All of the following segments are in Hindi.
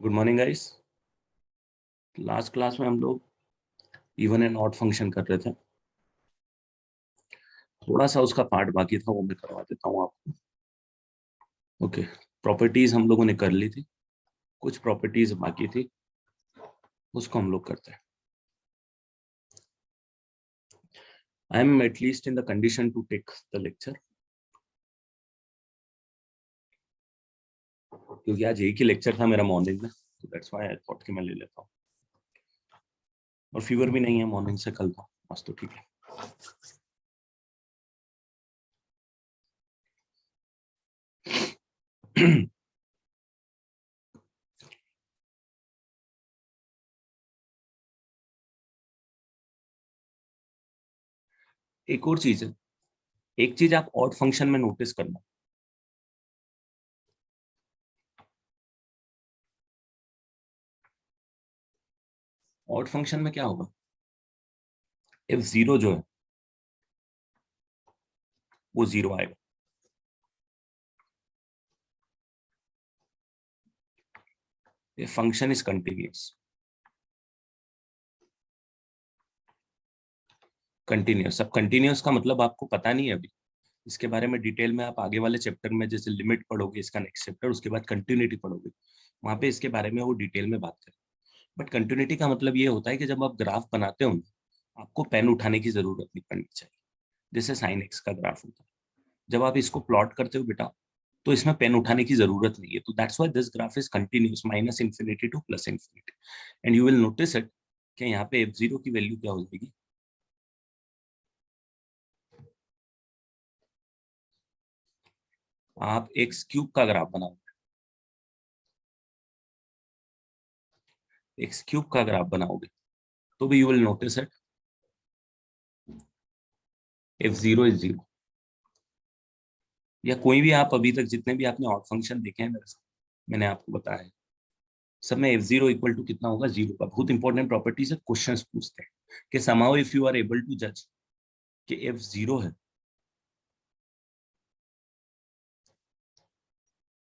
Good morning guys. Last class में हम लोग इवन एंड ऑड फंक्शन कर रहे थे। थोड़ा सा उसका पार्ट बाकी था, वो मैं करवा देता हूँ आपको। ओके, प्रॉपर्टीज हम लोगों ने कर ली थी, कुछ प्रॉपर्टीज बाकी थी, उसको हम लोग करते हैं। I am at least in the condition to take the lecture, क्योंकि आज एक ही लेक्चर था मेरा मॉर्निंग में, तो दैट्स व्हाई आई थॉट कि मैं ले लेता हूँ। और फीवर भी नहीं है मॉर्निंग से कल का, बस तो ठीक है। एक और चीज है, एक चीज आप ऑड फंक्शन में नोटिस करना, ऑड फंक्शन में क्या होगा, f0 जो है वो 0 आएगा। ये फंक्शन इज कंटिन्यूअस। कंटिन्यूअस, अब कंटिन्यूअस का मतलब आपको पता नहीं है अभी, इसके बारे में डिटेल में आप आगे वाले चैप्टर में जैसे लिमिट पढ़ोगे, इसका नेक्स्ट चैप्टर, उसके बाद कंटिन्यूटी पढ़ोगे, वहां पे इसके बारे में वो डिटेल में बात करें। बट कंटिन्यूटी का मतलब ये होता है कि जब आप ग्राफ बनाते हो आपको पेन उठाने की जरूरत नहीं पड़नी चाहिए। जैसे साइन एक्स का ग्राफ होता है, जब आप इसको प्लॉट करते हो बेटा, तो इसमें पेन उठाने की जरूरत नहीं है। तो that's why this graph is continuous minus infinity two plus infinity. And you will notice it कि यहाँ पे f0 की वैल्यू क्या हो जाएगी, आप एक्स क्यूब का ग्राफ बनाओ, एक्स क्यूब का ग्राफ बनाओगे तो भी you will notice it f0 is 0। या कोई भी आप अभी तक जितने भी आपने ऑड फंक्शन देखे हैं मेरे साथ, मैंने आपको बताया है, सब में f0 इक्वल टू कितना होगा, 0 का। बहुत इंपॉर्टेंट प्रॉपर्टी से क्वेश्चंस पूछते हैं कि somehow if you are able to judge कि f0 है,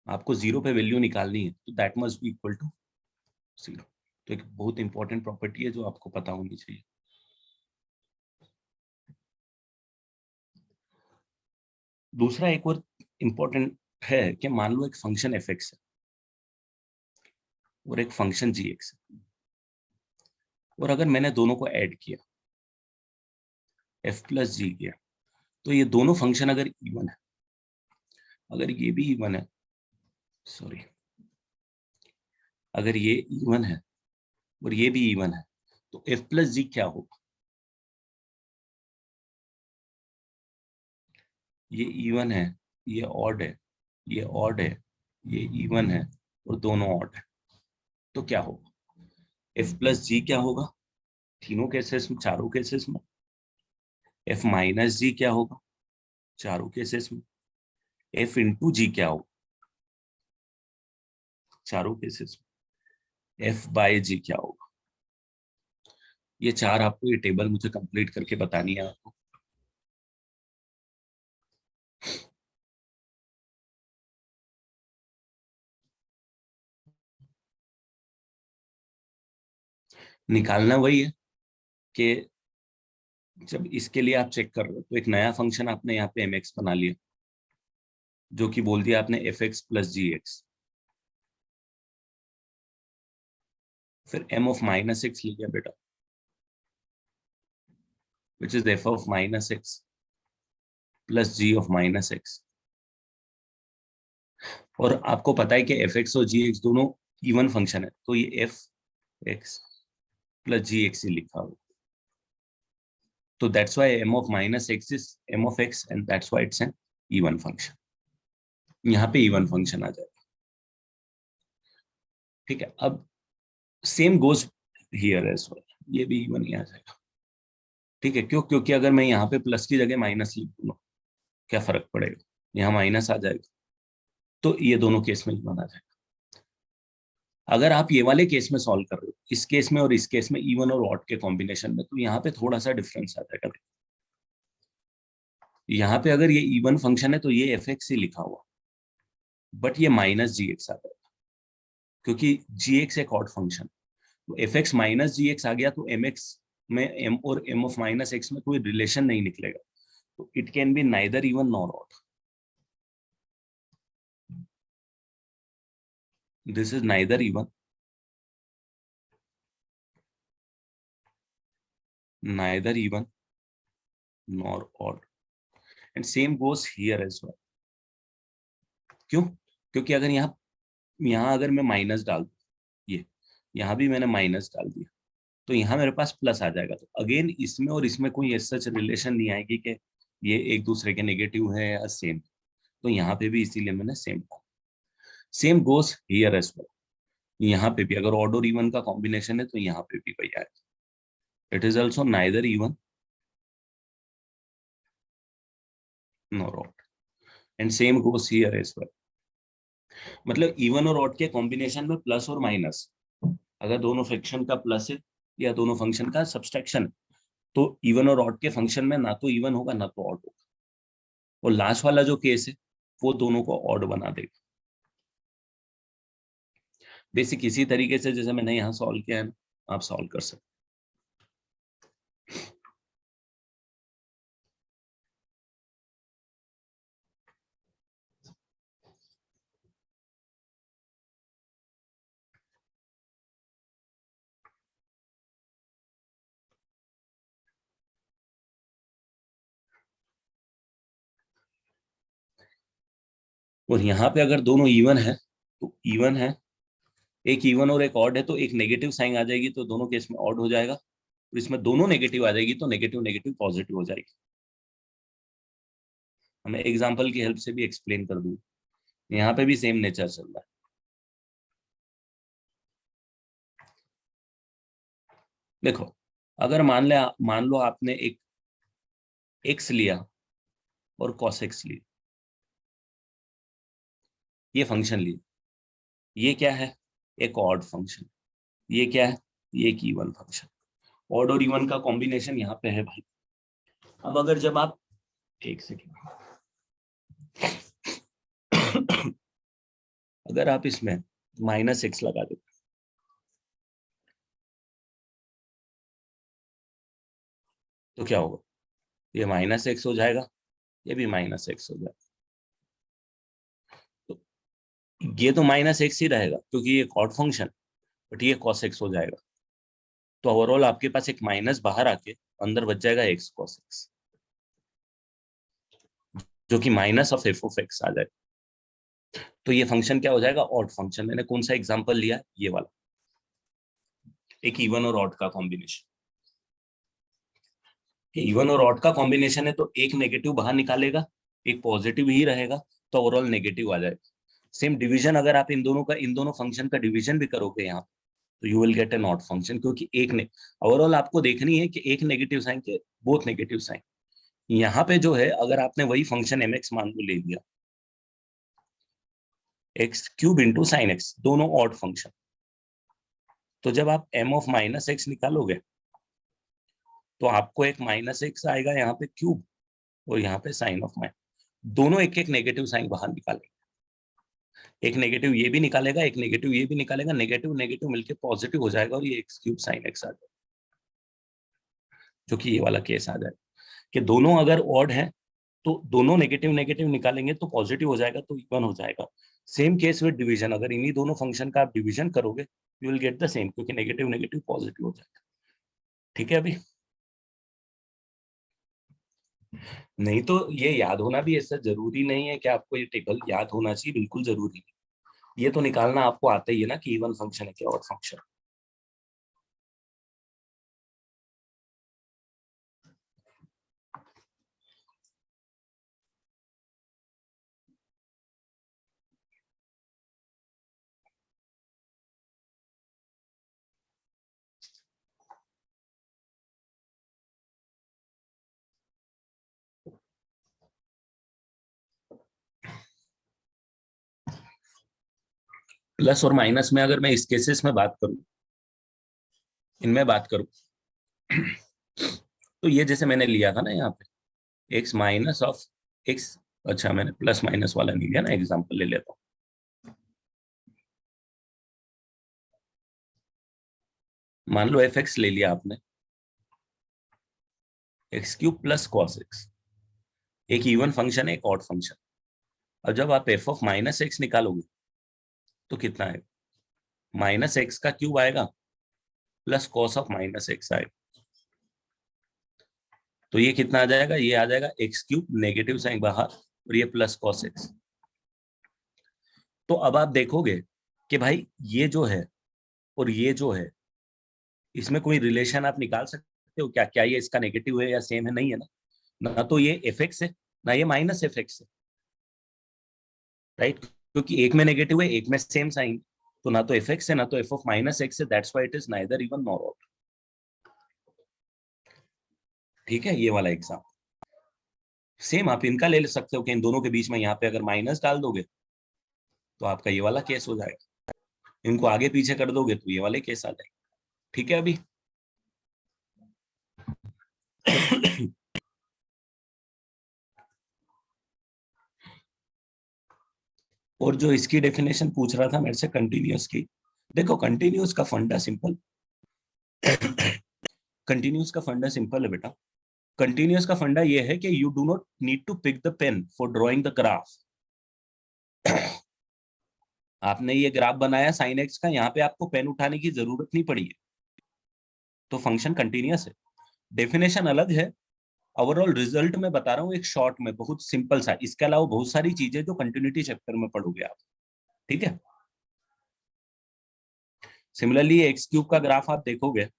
आपको 0 पे वैल्यू निकालनी है, तो that must be equal to 0। तो एक बहुत इंपॉर्टेंट प्रॉपर्टी है जो आपको पता होनी चाहिए। दूसरा एक और इंपॉर्टेंट है कि मान लो एक फंक्शन एफ एक्स है और एक फंक्शन जी एक्स है, और अगर मैंने दोनों को ऐड किया, एफ प्लस जी किया, तो ये दोनों फंक्शन अगर इवन है, अगर ये भी इवन है, सॉरी, अगर ये इवन है और ये भी इवन है, तो एफ प्लस जी क्या होगा, ये इवन है, ये ऑड है, ये ऑड है, ये इवन है और दोनों ऑड है, तो क्या होगा, एफ प्लस जी क्या होगा तीनों केसेस में, चारों केसेस में, एफ माइनस जी क्या होगा चारों केसेस में, एफ इंटू जी क्या होगा चारों केसेस में, एफ बाय जी क्या होगा। ये चार आपको ये टेबल मुझे कंप्लीट करके बतानी है आपको। निकालना वही है कि जब इसके लिए आप चेक कर रहे हो तो एक नया फंक्शन आपने यहाँ पे mx बना लिया, जो कि बोल दिया आपने fx प्लस जी एक्स, फिर m ऑफ माइनस एक्स लिया बेटा, which is f of minus X plus G of minus X. और आपको पता है कि fx और gx दोनों इवन फंक्शन है, तो ये fx प्लस gx ही लिखा हो, तो that's why m of minus X is m of x and that's why it's an even function. यहाँ पे इवन फंक्शन आ जाएगा, ठीक है। अब same goes here as well, ये भी इवन ही आ जाएगा, ठीक है। क्यों, क्योंकि अगर मैं यहाँ पे प्लस की जगह माइनस लिख दूंगा, क्या फर्क पड़ेगा, यहाँ माइनस आ जाएगा, तो ये दोनों केस में इवन आ जाएगा। अगर आप ये वाले केस में सॉल्व कर रहे हो, इस केस में और इस केस में इवन और ऑड के कॉम्बिनेशन में, तो यहाँ पे थोड़ा सा डिफरेंस आ जाएगा। यहाँ पे अगर ये इवन फंक्शन है तो ये एफ एक्स ही लिखा हुआ, बट ये माइनस जी एक्स आ जाएगा, क्योंकि जी एक्स एक ऑड फंक्शन, तो एफ एक्स माइनस जी एक्स आ गया तो एम एक्स में एम और एम ऑफ माइनस एक्स में कोई रिलेशन नहीं निकलेगा, तो it can be neither even nor odd. This is neither even, neither even nor odd, and same goes here as well. क्यों? क्योंकि अगर यहाँ अगर मैं माइनस डाल दूं, ये यहाँ भी मैंने माइनस डाल दिया, तो यहाँ मेरे पास प्लस आ जाएगा, तो अगेन इसमें और इसमें कोई सच रिलेशन नहीं आएगी कि ये एक दूसरे के नेगेटिव है या सेम, तो यहाँ पे भी इसीलिए मैंने सेम डाला. Same goes here as well, यहाँ पे भी अगर ऑड और इवन का कॉम्बिनेशन है तो यहाँ पे भी वही आएगा. It is also neither even nor odd, and same goes here as well. मतलब इवन और ऑड के कॉम्बिनेशन में प्लस और माइनस, अगर दोनों फ्रैक्शन का प्लस है या दोनों फंक्शन का सब्सट्रैक्शन, तो इवन और ऑड के फंक्शन में ना तो इवन होगा ना तो ऑड होगा, और लास्ट वाला जो केस है वो दोनों को ऑड बना देगा. बेसिक इसी तरीके से जैसे मैंने यहाँ सॉल्व किया है ना, आप सॉल्व कर सकते. और यहाँ पे अगर दोनों इवन है तो इवन है, एक इवन और एक ऑड है तो एक नेगेटिव साइन आ जाएगी, तो दोनों केस में ऑड हो जाएगा. तो इसमें दोनों नेगेटिव आ जाएगी तो नेगेटिव नेगेटिव पॉजिटिव हो जाएगी. हमें एग्जाम्पल की हेल्प से भी एक्सप्लेन कर दूँ. यहाँ पे भी सेम नेचर चल रहा है. देखो, अगर मान लो आपने एक एक्स लिया और कॉस एक्स लिया, ये फंक्शन लिया, ये क्या है? एक ऑड फंक्शन. ये क्या है? ये एक इवन फंक्शन. ऑड और इवन का कॉम्बिनेशन यहाँ पे है भाई. अब अगर जब आप एक सेकेंड अगर आप इसमें माइनस एक्स लगा दो तो क्या होगा? ये माइनस एक्स हो जाएगा, ये भी माइनस एक्स हो जाएगा. तो ये तो माइनस एक्स ही रहेगा क्योंकि ये कॉड फंक्शन, बट ये कॉस एक्स हो जाएगा. तो ओवरऑल आपके पास एक माइनस बाहर आके अंदर बच जाएगा एक्स कॉस एक्स, जो कि minus of f of x आ जाएगा. तो ये फंक्शन क्या हो जाएगा? Odd function. मैंने कौन सा एग्जांपल लिया? ये वाला, एक इवन और ऑड का कॉम्बिनेशन. इवन और ऑड का कॉम्बिनेशन है तो एक नेगेटिव बाहर निकालेगा, एक पॉजिटिव ही रहेगा, तो ओवरऑल नेगेटिव आ जाएगा. सेम डिवीजन अगर आप इन दोनों फंक्शन का डिवीजन भी करोगे यहाँ, तो you will get A not function, क्योंकि एक ने ओवरऑल आपको देखनी है कि एक नेगेटिव साइन के बोथ नेगेटिव साइन. यहाँ पे जो है, अगर आपने वही फंक्शन एम एक्स मान को ले लिया, x cube into sine x, दोनों ऑड फंक्शन, तो जब आप एम ऑफ माइनस एक्स निकालोगे तो आपको एक माइनस एक्स आएगा यहाँ पे क्यूब, और यहाँ पे साइन ऑफ माइनस, दोनों एक एक नेगेटिव साइन बाहर निकालेंगे. एक नेगेटिव ये भी निकालेगा, एक नेगेटिव ये भी निकालेगा, नेगेटिव नेगेटिव मिलके पॉजिटिव हो जाएगा और ये एक्स क्यूब साइन एक्स आ जाएगा, जो कि ये वाला केस आ जाएगा. कि दोनों अगर ऑड है तो दोनों नेगेटिव नेगेटिव निकालेंगे तो पॉजिटिव हो जाएगा, तो इवन हो जाएगा. सेम केस विद डिवीजन, अगर इन्हीं दोनों फंक्शन का आप डिवीजन करोगे you will get the same, क्योंकि नेगेटिव नेगेटिव पॉजिटिव हो जाएगा. ठीक है? अभी नहीं तो ये याद होना भी ऐसा जरूरी नहीं है कि आपको ये टेबल याद होना चाहिए, बिल्कुल जरूरी नहीं. ये तो निकालना आपको आता ही है ना कि इवन फंक्शन है क्या ऑड फंक्शन. प्लस और माइनस में अगर मैं इस केसेस में बात करूं, इनमें बात करूं, तो ये जैसे मैंने लिया था ना यहाँ पे एक्स माइनस ऑफ एक्स, अच्छा मैंने प्लस माइनस वाला नहीं लिया ना, एग्जाम्पल ले लेता हूँ. मान लो एफ एक्स ले लिया आपने, x cube plus cos x, एक इवन फंक्शन है एक ऑड फंक्शन। अब जब आप एफ ऑफ माइनस एक्स निकालोगे तो कितना आएगा, माइनस एक्स का क्यूब आएगा plus cos of minus x आएगा। तो ये कितना आ जाएगा, ये आ जाएगा एक्स क्यूब, नेगेटिव साइन बाहर, और ये प्लस कॉस एक्स। तो अब आप देखोगे कि भाई ये जो है और ये जो है, इसमें कोई रिलेशन आप निकाल सकते हो क्या, क्या ये इसका नेगेटिव है या सेम है, नहीं है ना। ना तो ये एफ एक्स है ना ये माइनस एफ एक्स है, राइट, क्योंकि एक में नेगेटिव है एक में सेम साइन। तो ना तो एफ एक्स है ना तो एफ ऑफ माइनस एक्स है, that's why it is neither even nor odd. ठीक है, ये वाला एग्जाम सेम आप इनका ले सकते हो कि इन दोनों के बीच में यहाँ पे अगर माइनस डाल दोगे तो आपका ये वाला केस हो जाएगा, इनको आगे पीछे कर दोगे तो ये वाले केस आ जाएंगे। ठीक है अभी और जो इसकी डेफिनेशन पूछ रहा था मेरे से कंटिन्यूअस की, देखो कंटिन्यूअस का फंडा सिंपल कंटिन्यूअस का फंडा सिंपल है बेटा। कंटिन्यूअस का फंडा ये है कि you do not need to pick the pen for drawing the graph. आपने ये ग्राफ बनाया साइन एक्स का, यहाँ पे आपको पेन उठाने की जरूरत नहीं पड़ी है, तो फंक्शन कंटिन्यूअस है। डेफिनेशन अलग है, ओवरऑल रिजल्ट में बता रहा हूँ एक शॉर्ट में, बहुत सिंपल सा। इसके अलावा बहुत सारी चीजें जो कंटिन्यूटी चैप्टर में पढ़ोगे आप। ठीक है, सिमिलरली एक्स क्यूब का ग्राफ आप देखोगे,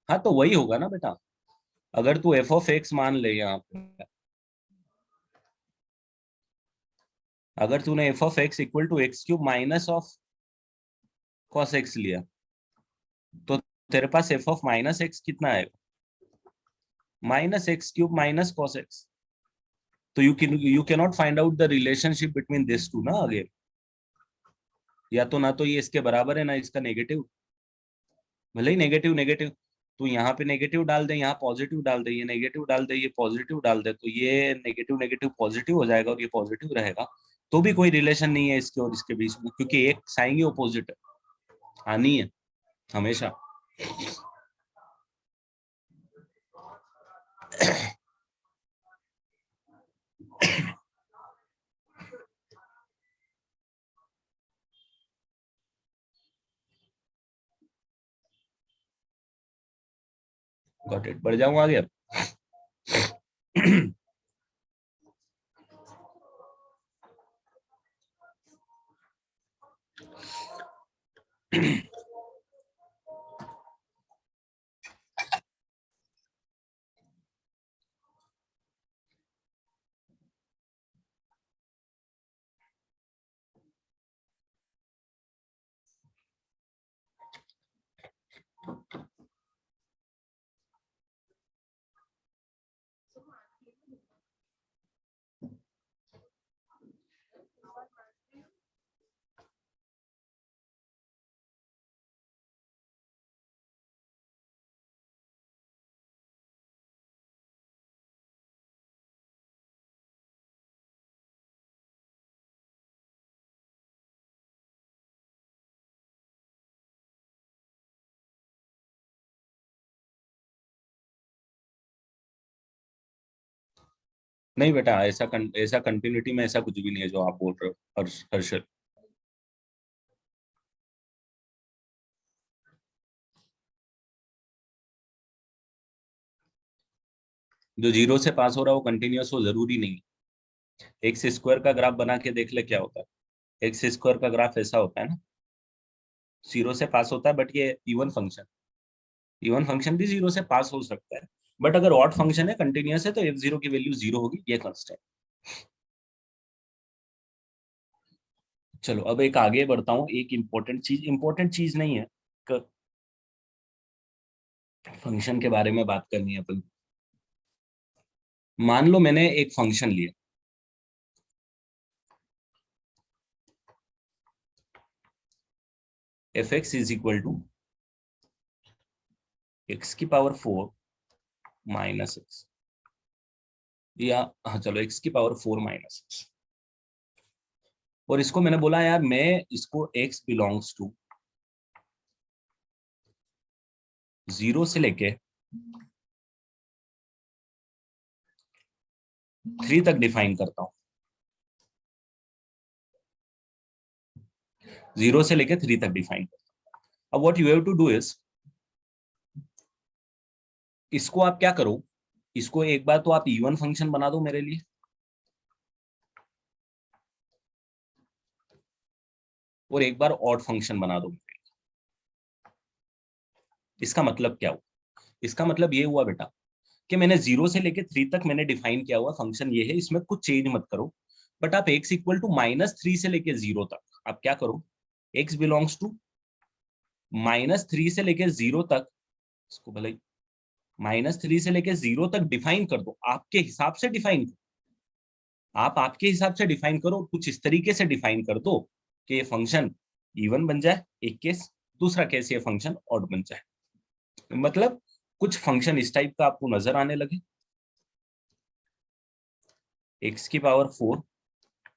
हाँ तो वही होगा ना बेटा। अगर तू एफ ऑफ एक्स मान ले यहाँ पे, अगर तूने f of x equal to x cube minus of cos x लिया, तो तेरे पास एफ ऑफ माइनस एक्स कितना आएगा, minus x cube minus cos x. तो you can not find out the relationship between this two ना अगेन। या तो ना तो ये इसके बराबर है ना इसका नेगेटिव, भले ही नेगेटिव नेगेटिव, तो यहाँ पे नेगेटिव डाल दे यहाँ पॉजिटिव डाल दे, ये नेगेटिव डाल दे ये पॉजिटिव डाल दे, तो ये नेगेटिव नेगेटिव पॉजिटिव हो जाएगा और ये पॉजिटिव रहेगा। तो भी कोई रिलेशन नहीं है इसके और इसके बीच में, क्योंकि एक साइन ही ऑपोजिट है, आनी है हमेशा। गॉट इट, बढ़ जाऊं आगे अब। नहीं बेटा, ऐसा कंटिन्यूटी में ऐसा कुछ भी नहीं है जो आप बोल रहे हो, हर्षल। जो जीरो से पास हो रहा है वो कंटिन्यूअस हो जरूरी नहीं। एक्स स्क्वायर का ग्राफ बना के देख ले क्या होता है। एक्स स्क्वायर का ग्राफ ऐसा होता है ना, जीरो से पास होता है, बट ये इवन फंक्शन भी जीरो से पास हो सकता है। बट अगर ऑड फंक्शन है कंटिन्यूअस है तो एफ जीरो की वैल्यू जीरो होगी, ये कांस्टेंट। चलो अब एक आगे बढ़ता हूँ, एक इंपॉर्टेंट चीज नहीं है, फंक्शन के बारे में बात करनी है अपन। मान लो मैंने एक फंक्शन लिया, F X is equal to X की पावर 4 माइनस एक्स। या हाँ चलो x की पावर 4 माइनस एक्स, और इसको मैंने बोला यार मैं इसको x बिलोंग्स टू 0 से लेके 3 तक डिफाइन करता हूँ, 0 से लेके 3 तक डिफाइन करता हूँ। अब what you have to do is, इसको आप क्या करो, इसको एक बार तो आप इवन फंक्शन बना दो मेरे लिए, और एक बार ऑड फंक्शन बना दो। इसका मतलब क्या हुआ, इसका मतलब ये हुआ बेटा कि मैंने 0 से लेके 3 तक मैंने डिफाइन किया हुआ फंक्शन ये है, इसमें कुछ चेंज मत करो। बट आप x इक्वल टू -3 से लेके 0 तक आप क्या करो, x बिलोंग्स टू -3 से लेके 0 तक, इसको भले -3 से लेके 0 तक डिफाइन कर दो, आपके हिसाब से डिफाइन करो, आप आपके हिसाब से डिफाइन करो, कुछ इस तरीके से डिफाइन कर दो कि ये फंक्शन इवन बन जाए एक केस, दूसरा केस ये फंक्शन ऑड बन जाए। मतलब कुछ फंक्शन इस टाइप का आपको नजर आने लगे, x की पावर 4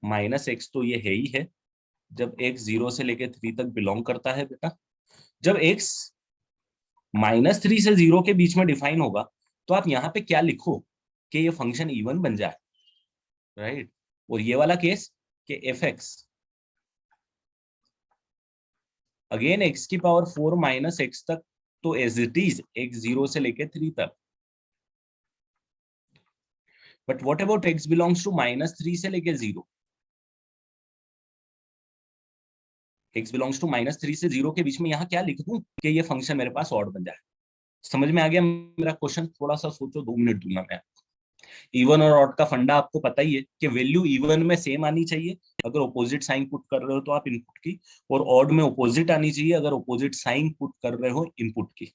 माइनस एक्स तो ये है ही है, जब x 0 से लेके 3 तक बिलोंग करता है बेटा, जब x -3 से 0 के बीच में डिफाइन होगा, तो आप यहाँ पे क्या लिखो कि ये फंक्शन इवन बन जाए, राइट। और ये वाला केस कि एफ एक्स अगेन x की पावर 4 माइनस एक्स तक, तो एज इट इज x 0 से लेके 3 तक। But what about x belongs to -3 से लेके 0, x बिलोंग्स टू -3 से 0 के बीच में यहाँ क्या लिख दूं कि ये फंक्शन मेरे पास ऑड बन जाए। समझ में आ गया मेरा क्वेश्चन, थोड़ा सा सोचो, 2 मिनट दूंगा मैं। इवन और ऑड का फंडा आपको पता ही है कि वैल्यू इवन में सेम आनी चाहिए अगर ऑपोजिट साइन पुट कर रहे हो तो आप इनपुट की, और ऑड में ऑपोजिट आनी चाहिए अगर ऑपोजिट साइन पुट कर रहे हो इनपुट की।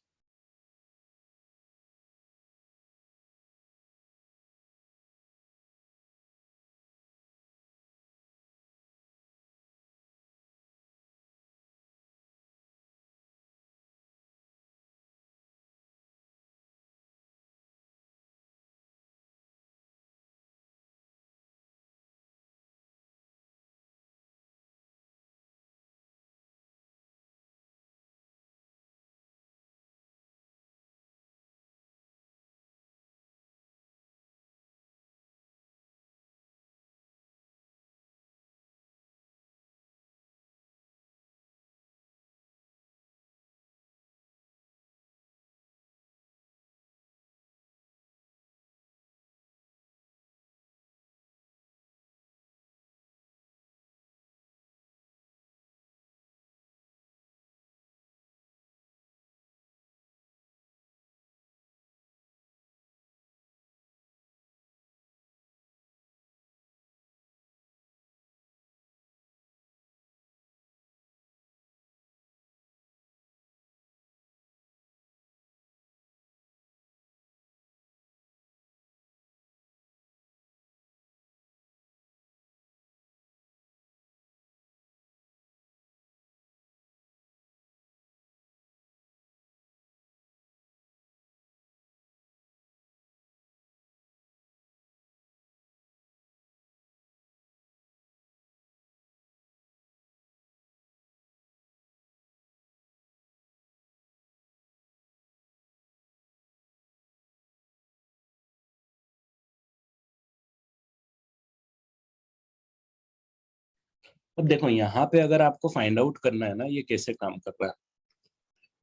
अब देखो यहाँ पे अगर आपको फाइंड आउट करना है ना ये कैसे काम कर रहा है,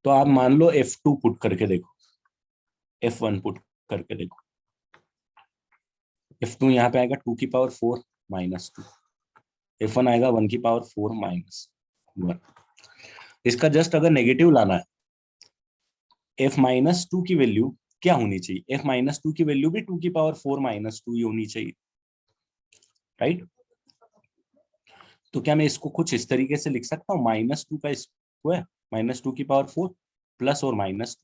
तो आप मान लो F2 पुट करके देखो, F1 पुट करके देखो। F2 यहाँ पे आएगा 2 की पावर 4 -2, F1 आएगा 1 की पावर 4 -1। इसका जस्ट अगर नेगेटिव लाना है, F-2 की वैल्यू क्या होनी चाहिए, F-2 की वैल्यू भी 2 की पावर 4 -2 ही होनी चाहिए, राइट। तो क्या मैं इसको कुछ इस तरीके से लिख सकता हूँ, -2 का स्क्वायर -2 की पावर 4 प्लस और माइनस,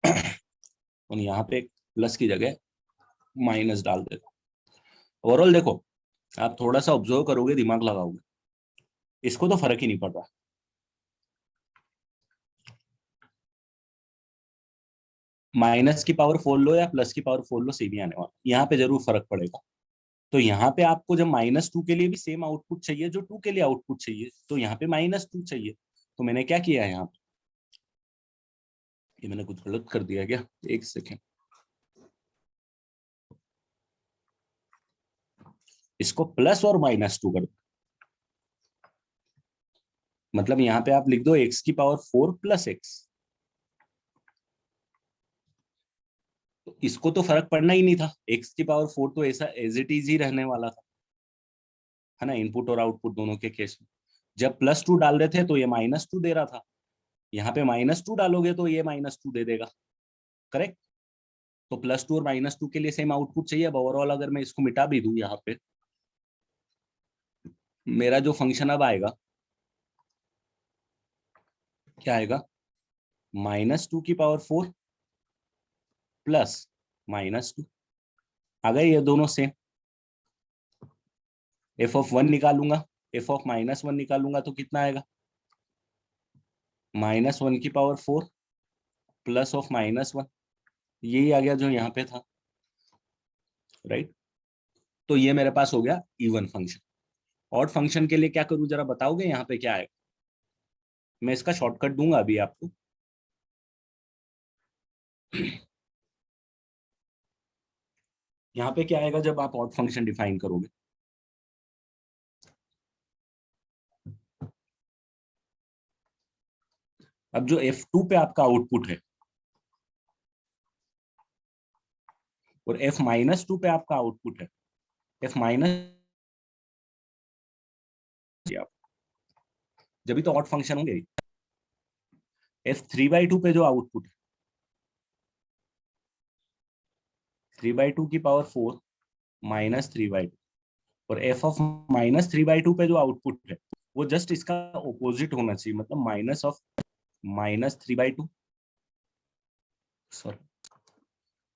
और यहाँ पे प्लस की जगह माइनस डाल देता हूँ। ओवरऑल देखो, आप थोड़ा सा ऑब्जर्व करोगे, दिमाग लगाओगे, इसको तो फर्क ही नहीं पड़ रहा। माइनस की पावर 4 लो या प्लस की पावर 4 लो, सेम ही आने वाला, यहाँ पे जरूर फर्क पड़ेगा। तो यहाँ पे आपको जब -2 के लिए भी सेम आउटपुट चाहिए जो 2 के लिए आउटपुट चाहिए, तो यहाँ पे -2 चाहिए। तो मैंने क्या किया है यहाँ पे, ये मैंने कुछ गलत कर दिया क्या, एक सेकेंड, इसको प्लस और -2 कर दो। मतलब यहाँ पे आप लिख दो x की पावर 4 प्लस x। तो इसको तो फर्क पड़ना ही नहीं था, x की पावर 4 तो ऐसा एज इट इज ही रहने वाला था, है ना, इनपुट और आउटपुट दोनों के केस में। जब +2 डाल रहे थे तो ये -2 दे रहा था, यहाँ पे -2 डालोगे तो ये -2 दे देगा, करेक्ट। तो +2 और -2 के लिए सेम आउटपुट चाहिए। अब ओवरऑल अगर मैं इसको मिटा भी दूं, यहाँ पे मेरा जो फंक्शन अब आएगा, क्या आएगा, -2 की पावर 4 प्लस -2। आ गए ये दोनों सेम। f(1) निकालूंगा, f(-1) निकालूंगा तो कितना आएगा, -1 की पावर 4 प्लस ऑफ -1, यही आ गया जो यहाँ पे था, राइट। तो ये मेरे पास हो गया इवन फंक्शन। ऑड फंक्शन के लिए क्या करूं जरा बताओगे, यहाँ पे क्या आएगा। मैं इसका शॉर्टकट दूंगा अभी आपको। यहाँ पे क्या आएगा जब आप ऑड फंक्शन डिफाइन करोगे, अब जो F2 पे आपका आउटपुट है और F-2 पे आपका आउटपुट है, F माइनस, जब भी तो ऑड फंक्शन होंगे। F3/2 पे जो आउटपुट है, 3/2 की पावर 4 -3/2, और f(-3/2 पे जो आउटपुट है वो जस्ट इसका ऑपोजिट होना चाहिए, मतलब -3/2, सॉरी,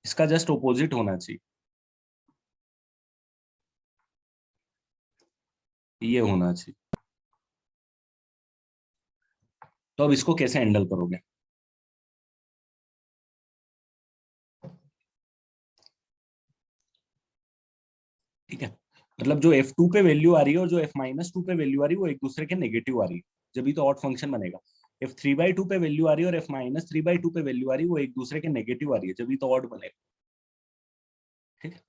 इसका जस्ट ऑपोजिट होना चाहिए, ये होना चाहिए। तो अब इसको कैसे हैंडल करोगे, ठीक है। मतलब जो F2 पे वैल्यू आ रही है और जो F-2 पे वैल्यू आ रही है वो एक दूसरे के नेगेटिव आ रही है, जब भी तो ऑड फंक्शन बनेगा। F3/2 पे वैल्यू आ रही है और F-3/2 पे वैल्यू आ रही है, वो एक दूसरे के नेगेटिव आ रही है, जब भी तो ऑड बनेगा, ठीक है।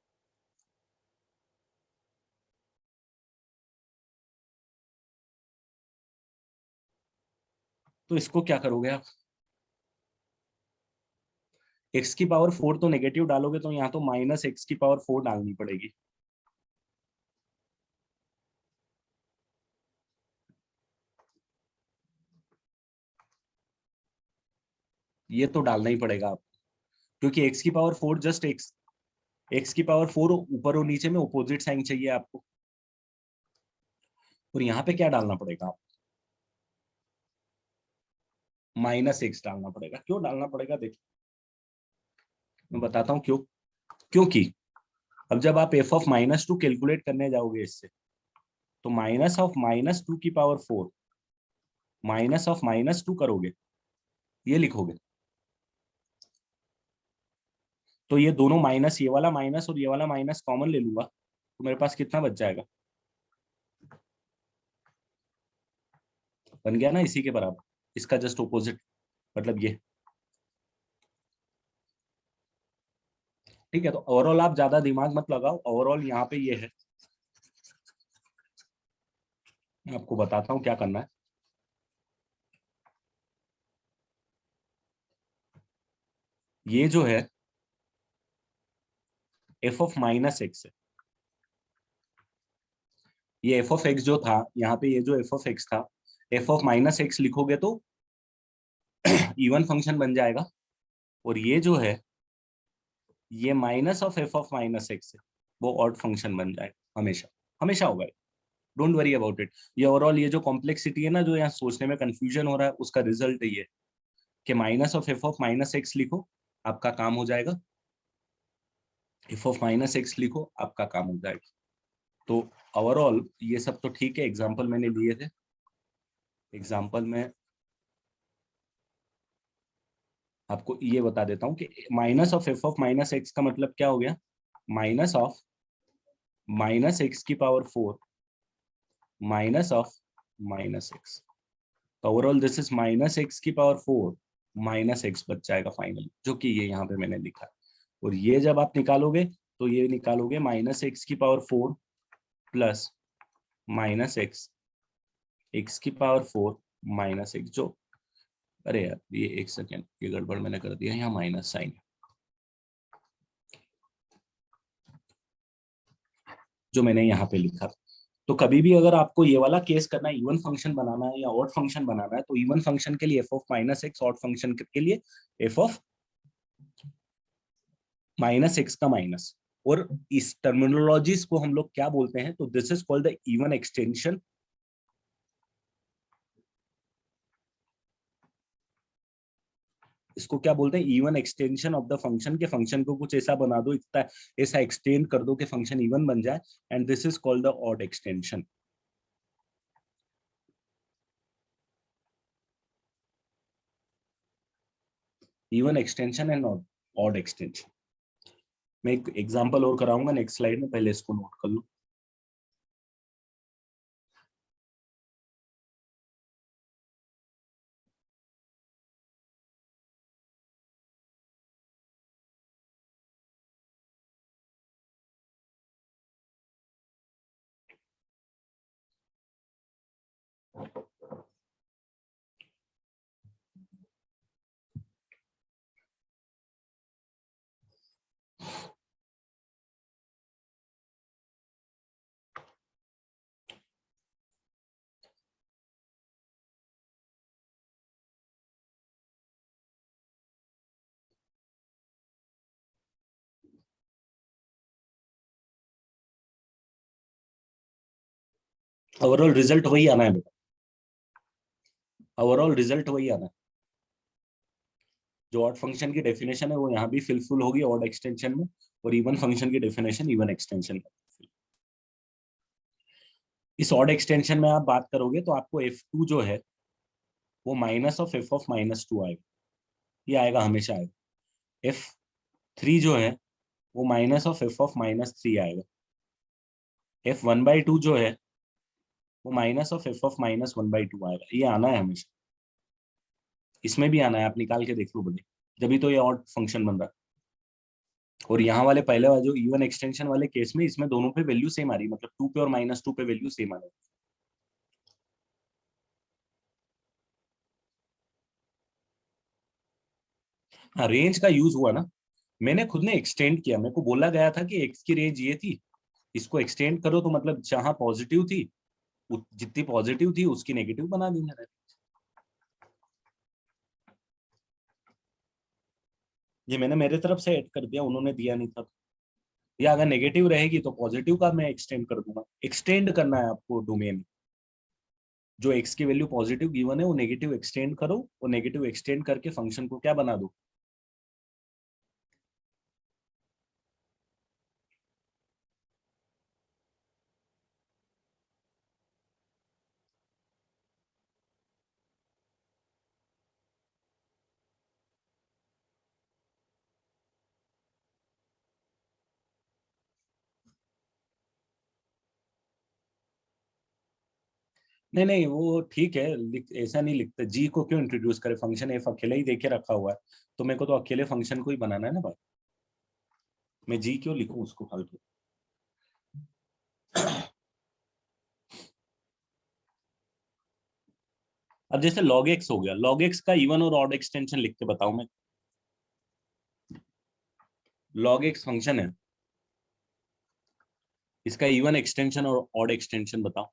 तो इसको क्या करोगे आप, x की पावर 4 तो नेगेटिव डालोगे तो यहाँ तो -x की पावर 4 डालनी पड़ेगी, ये तो डालना ही पड़ेगा आप, क्योंकि x की पावर 4 जस्ट x की पावर 4 ऊपर और नीचे में ऑपोजिट साइन चाहिए आपको। और यहाँ पे क्या डालना पड़ेगा आप, -x डालना पड़ेगा। क्यों डालना पड़ेगा, देखिए मैं बताता हूँ क्यों। क्योंकि अब जब आप f(-2) कैलकुलेट करने जाओगे इससे, तो -(-2) की पावर 4 -(-2) करोगे, ये लिखोगे, तो ये दोनों माइनस, ये वाला माइनस और ये वाला माइनस कॉमन ले लूंगा, तो मेरे पास कितना बच जाएगा, बन गया ना इसी के बराबर, इसका जस्ट ऑपोजिट, मतलब ये, ठीक है। तो ओवरऑल आप ज्यादा दिमाग मत लगाओ, ओवरऑल यहाँ पे ये है, मैं आपको बताता हूँ क्या करना है। ये जो है f(-x) है, ये f(x) जो था यहाँ पे, ये जो f(x) था, f(-x) लिखोगे तो इवन फंक्शन बन जाएगा, और ये जो है ये -(f(-x) है, वो ऑड फंक्शन बन जाएगा, हमेशा, हमेशा होगा। Don't worry about it. ये ओवरऑल ये जो कॉम्प्लेक्सिटी है ना, जो यहाँ सोचने में कंफ्यूजन हो रहा है, उसका रिजल्ट ये है कि -(f(-x) लिखो, आपका काम हो जाएगा, f(-x) लिखो, आपका काम हो जाएगा। तो ओवरऑल ये सब तो ठीक है, एग्जाम्पल मैंने लिए थे, एग्जाम्पल में आपको ये बता देता हूँ कि minus of f of minus x का मतलब क्या हो गया, माइनस ऑफ माइनस एक्स की power 4 minus of minus x, overall this is minus x की पावर 4 माइनस एक्स बच जाएगा फाइनली, जो कि ये यहाँ पे मैंने लिखा। और ये जब आप निकालोगे तो ये निकालोगे माइनस एक्स की power 4 plus minus x, x की पावर 4 माइनस एक्स, जो, अरे यार ये एक सेकेंड, ये गड़बड़ मैंने कर दिया, यहाँ माइनस साइन जो मैंने यहाँ पे लिखा। तो कभी भी अगर आपको ये वाला केस करना है, इवन फंक्शन बनाना है या ऑड फंक्शन बनाना है, तो इवन फंक्शन के लिए F of minus x, odd function के लिए एफ ऑफ माइनस एक्स का माइनस। और इस टर्मिनोलॉजीज को हम लोग क्या बोलते हैं, तो this is called the even extension. इसको क्या बोलते हैं, even extension of the function, के फंक्शन को कुछ ऐसा बना दो, इतना ऐसा एक्सटेंड कर दो कि फंक्शन इवन बन जाए, and this is called the odd extension. Even extension and odd extension. मैं एक एग्जांपल और कराऊंगा नेक्स्ट स्लाइड में, पहले इसको नोट कर लो। ओवरऑल रिजल्ट वही आना है बेटा, ओवरऑल रिजल्ट वही आना है। जो ऑड फंक्शन की डेफिनेशन है वो यहाँ भी फिलफुल होगी ऑड एक्सटेंशन में, और इवन फंक्शन की डेफिनेशन इवन एक्सटेंशन में। इस ऑड एक्सटेंशन में आप बात करोगे तो आपको f2 जो है वो minus of f of minus 2 आएगा, ये आएगा, हमेशा आएगा। f3 जो है वो minus of f of minus 3 आएगा। f1/2 जो है वो minus of f of minus 1/2 आएगा, ये आना है हमेशा। इसमें भी आना है, आप निकाल के देख लो बड़े, जब तो ये ऑड फंक्शन बन रहा है। और यहाँ वाले पहले वाले जो इवन एक्सटेंशन वाले केस में, इसमें दोनों पे वैल्यू सेम आ रही है, मतलब 2 पे और माइनस 2 पे वैल्यू सेम आ रही है। हाँ, रेंज का यूज हुआ ना, मैंने खुद ने एक्सटेंड किया, मेरे को बोला गया था कि एक्स की रेंज ये थी, इसको एक्सटेंड करो, तो मतलब जहां पॉजिटिव थी, जितनी पॉजिटिव थी उसकी नेगेटिव बना दी मैंने। ये मैंने मेरे तरफ से ऐड कर दिया, उन्होंने दिया नहीं था। या अगर नेगेटिव रहेगी तो पॉजिटिव का मैं एक्सटेंड कर दूंगा। एक्सटेंड करना है आपको डोमेन, जो एक्स की वैल्यू पॉजिटिव गिवन है वो नेगेटिव एक्सटेंड करो, और नेगेटिव एक्सटेंड करके फंक्शन को क्या बना दो। नहीं नहीं, वो ठीक है, ऐसा नहीं लिखते, जी को क्यों इंट्रोड्यूस करे, फंक्शन एफ अकेले ही देके रखा हुआ है, तो मेरे को तो अकेले फंक्शन को ही बनाना है ना भाई, मैं जी क्यों लिखूं उसको फालतू। अब जैसे log x हो गया, log x का इवन और ऑड एक्सटेंशन लिख के बताऊं मैं। log x फंक्शन है, इसका इवन एक्सटेंशन और ऑड एक्सटेंशन बताओ।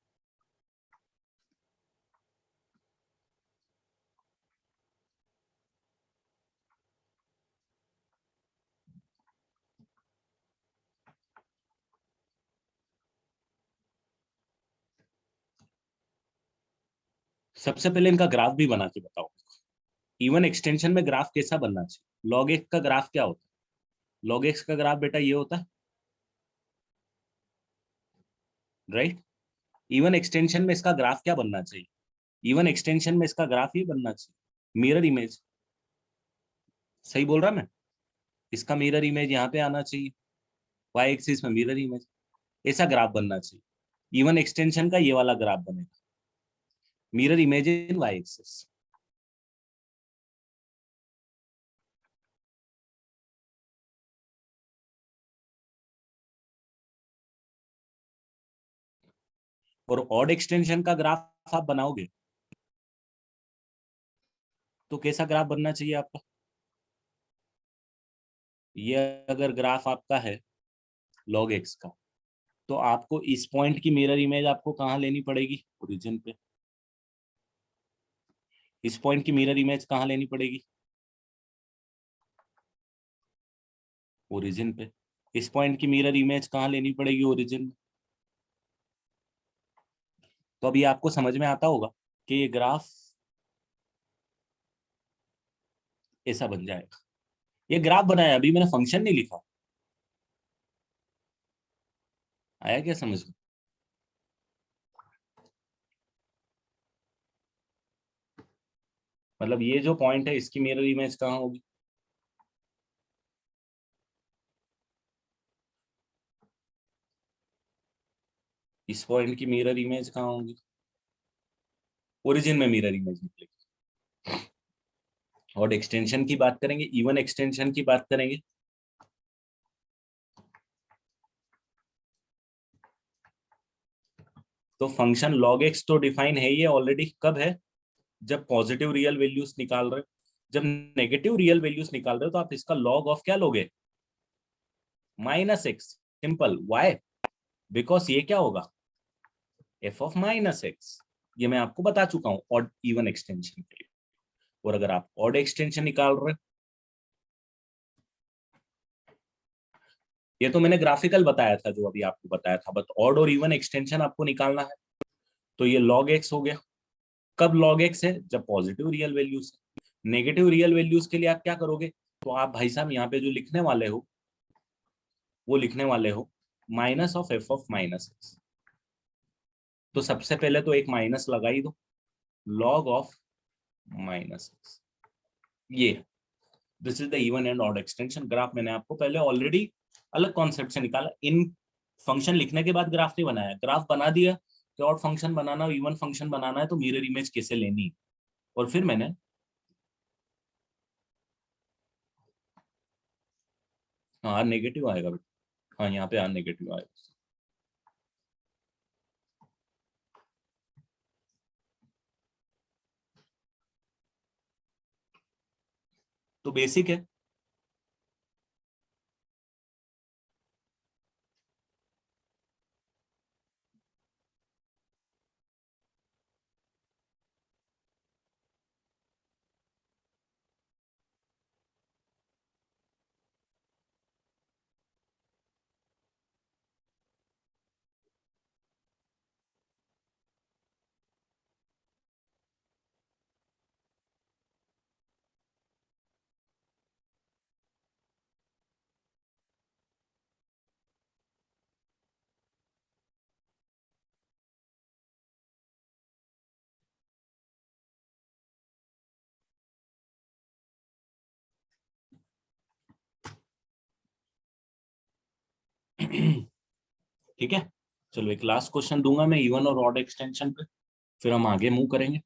सबसे पहले इनका ग्राफ भी बना के बताओ। इवन एक्सटेंशन में ग्राफ कैसा बनना चाहिए, log x का ग्राफ क्या होता है, log x का ग्राफ बेटा ये होता है, राइट। इवन एक्सटेंशन में इसका ग्राफ क्या बनना चाहिए, इवन एक्सटेंशन में इसका ग्राफ ये बनना चाहिए, मिरर इमेज। सही बोल रहा मैं? इसका मिरर इमेज यहाँ पे आना चाहिए, वाई एक्सिस में मिरर इमेज, ऐसा ग्राफ बनना चाहिए। इवन एक्सटेंशन का ये वाला ग्राफ बनेगा, mirror image in Y axis. और ऑड एक्सटेंशन का ग्राफ आप बनाओगे तो कैसा ग्राफ बनना चाहिए आपका? ये अगर ग्राफ आपका है log x का, तो आपको इस पॉइंट की मिरर इमेज आपको कहाँ लेनी पड़ेगी? ओरिजिन पे। इस पॉइंट की मिरर इमेज कहाँ लेनी पड़ेगी? ओरिजिन पे। इस पॉइंट की मिरर इमेज कहाँ लेनी पड़ेगी? ओरिजिन में। तो अभी आपको समझ में आता होगा कि ये ग्राफ ऐसा बन जाएगा। ये ग्राफ बनाया, अभी मैंने फंक्शन नहीं लिखा। आया क्या समझ में? मतलब ये जो पॉइंट है इसकी मिरर इमेज कहाँ होगी? इस पॉइंट की मिरर इमेज कहाँ होगी? ओरिजिन में मिरर इमेज निकलेगी। और एक्सटेंशन की बात करेंगे, इवन एक्सटेंशन की बात करेंगे, तो फंक्शन log x तो डिफाइन है, ये ऑलरेडी कब है? जब पॉजिटिव रियल वैल्यूज निकाल रहे हो। जब नेगेटिव रियल वैल्यूज निकाल रहे हो तो आप इसका log ऑफ क्या लोगे? -x। सिंपल। वाई? बिकॉज ये क्या होगा? f of -x। ये मैं आपको बता चुका हूँ ऑड इवन एक्सटेंशन के लिए। और अगर आप ऑड एक्सटेंशन निकाल रहे हो, ये तो मैंने ग्राफिकल बताया था जो अभी आपको बताया था, बट ऑड और इवन एक्सटेंशन आपको निकालना है। तो ये log x हो गया। कब log x है? जब पॉजिटिव रियल वैल्यूज है। नेगेटिव रियल वैल्यूज के लिए आप क्या करोगे? तो आप भाई साहब यहाँ पे जो लिखने वाले हो, वो लिखने वाले हो minus of f of -x। तो सबसे पहले तो एक माइनस लगा ही दो, log ऑफ -x। ये this is the even and odd extension graph. मैंने आपको पहले ऑलरेडी अलग कॉन्सेप्ट से निकाला, इन फंक्शन लिखने के बाद ग्राफ नहीं बनाया, ग्राफ बना दिया कि ऑड फंक्शन बनाना और इवन फंक्शन बनाना है तो मिरर इमेज कैसे लेनी, और फिर मैंने, हाँ नेगेटिव आएगा बेटा, हाँ यहाँ पे आर नेगेटिव आएगा। तो बेसिक है। ठीक है, चलो एक लास्ट क्वेश्चन दूंगा मैं इवन और ऑड एक्सटेंशन पे, फिर हम आगे मूव करेंगे।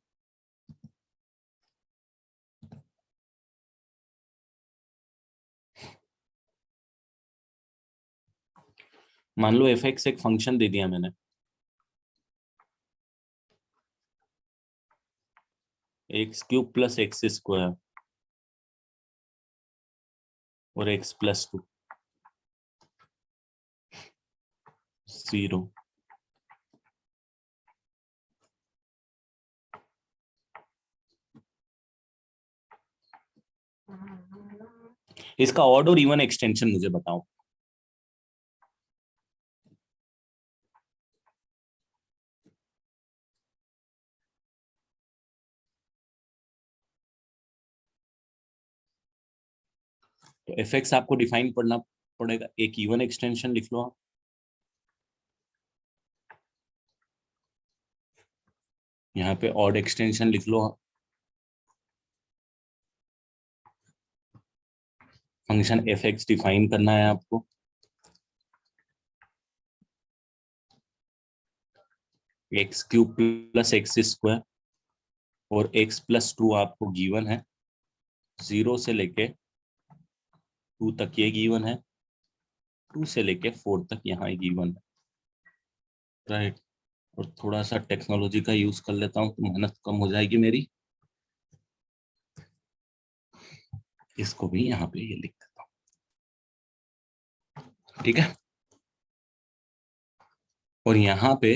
मान लो एफ एक्स एक फंक्शन दे दिया मैंने, x³ + x² और x+2 0। इसका ऑड और इवन एक्सटेंशन मुझे बताओ। तो एफ एक्स आपको डिफाइन पढ़ना पड़ेगा, एक इवन एक्सटेंशन लिख लो आप, यहाँ पे ऑड एक्सटेंशन लिख लो आप। फंक्शन एफ एक्स डिफाइन करना है आपको। X cube plus x square और एक्स प्लस 2 आपको गिवन है, 0 से लेके 2 तक ये गिवन है, 2 से लेके 4 तक यहाँ गिवन है, राइट। और थोड़ा सा टेक्नोलॉजी का यूज कर लेता हूँ तो मेहनत कम हो जाएगी मेरी। इसको भी यहाँ पे ये लिख देता हूँ, ठीक है। और यहाँ पे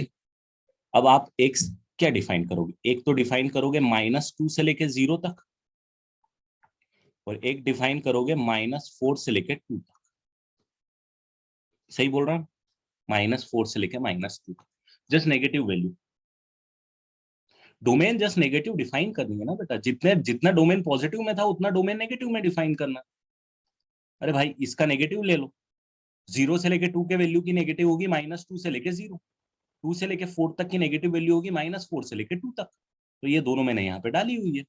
अब आप एक्स क्या डिफाइन करोगे, एक तो डिफाइन करोगे -2 से लेके 0 तक, और एक डिफाइन करोगे -4 से लेके 2 तक। सही बोल रहा हूँ? -4 से लेके -2 तक, just negative value. Domain just negative define करनी है ना बेटा, जितने जितना डोमेन पॉजिटिव में था उतना डोमेन नेगेटिव में डिफाइन करना। अरे भाई इसका नेगेटिव ले लो, 0 से लेके 2 के वैल्यू की नेगेटिव होगी -2 से लेके 0, 2 से लेके 4 तक की नेगेटिव वैल्यू होगी -4 से लेके 2 तक। तो ये दोनों मैंने यहाँ पे डाली हुई है।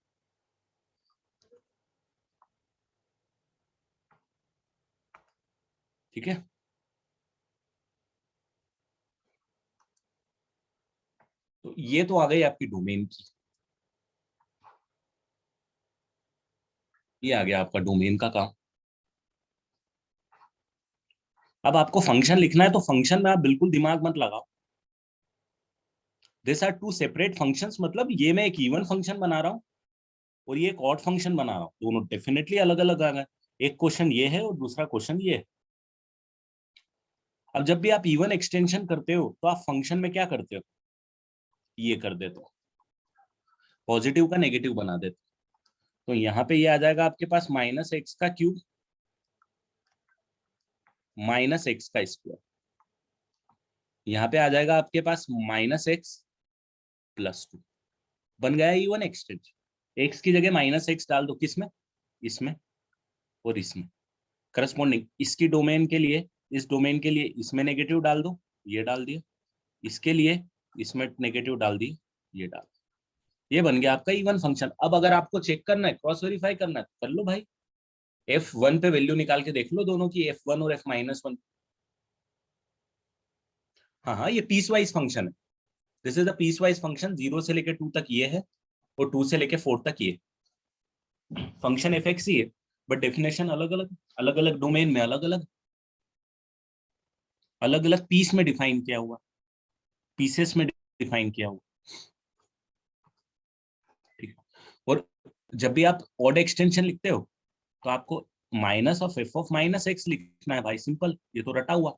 ठीक है, तो ये तो आ गई आपकी डोमेन की, ये आ गया आपका डोमेन का काम। अब आपको फंक्शन लिखना है तो फंक्शन में आप बिल्कुल दिमाग मत लगाओ। This are two separate functions, मतलब ये मैं एक इवन फंक्शन बना रहा हूँ और ये एक ऑड फंक्शन बना रहा हूँ, दोनों डेफिनेटली अलग अलग आ गए। एक क्वेश्चन ये है और दूसरा क्वेश्चन ये है। अब जब भी आप इवन एक्सटेंशन करते हो तो आप फंक्शन में क्या करते हो, ये कर देते हो, पॉजिटिव का नेगेटिव बना देते हो। तो यहाँ पे ये आ जाएगा आपके पास -x का क्यूब -x का स्क्वायर, यहाँ पे आ जाएगा आपके पास -x + 2, बन गया इवन एक्सटेंशन। एक्स की जगह -x डाल दो, किसमें, इसमें और इसमें, करस्पॉन्डिंग इसकी डोमेन के लिए, इस डोमेन के लिए इसमें नेगेटिव डाल दो, ये डाल दिया, इसके लिए इसमें नेगेटिव डाल दिए, ये डाल, ये बन गया आपका इवन फंक्शन। अब अगर आपको चेक करना है, क्रॉस वेरीफाई करना है, कर लो भाई, F1 पे वैल्यू निकाल के देख लो दोनों की, F1 और F-1। हाँ हाँ, ये पीस वाइज फंक्शन है, this is a piecewise function, 0 से लेके 2 तक ये है और 2 से लेके 4 तक ये फंक्शन एफ एक्स ही है, बट डेफिनेशन अलग अलग, अलग अलग डोमेन में अलग अलग, अलग अलग पीस में डिफाइन किया हुआ, पीसेस में डिफाइन किया हुआ, ठीक है। और जब भी आप ऑड एक्सटेंशन लिखते हो तो आपको -f(-x) लिखना है भाई, सिंपल, ये तो रटा हुआ।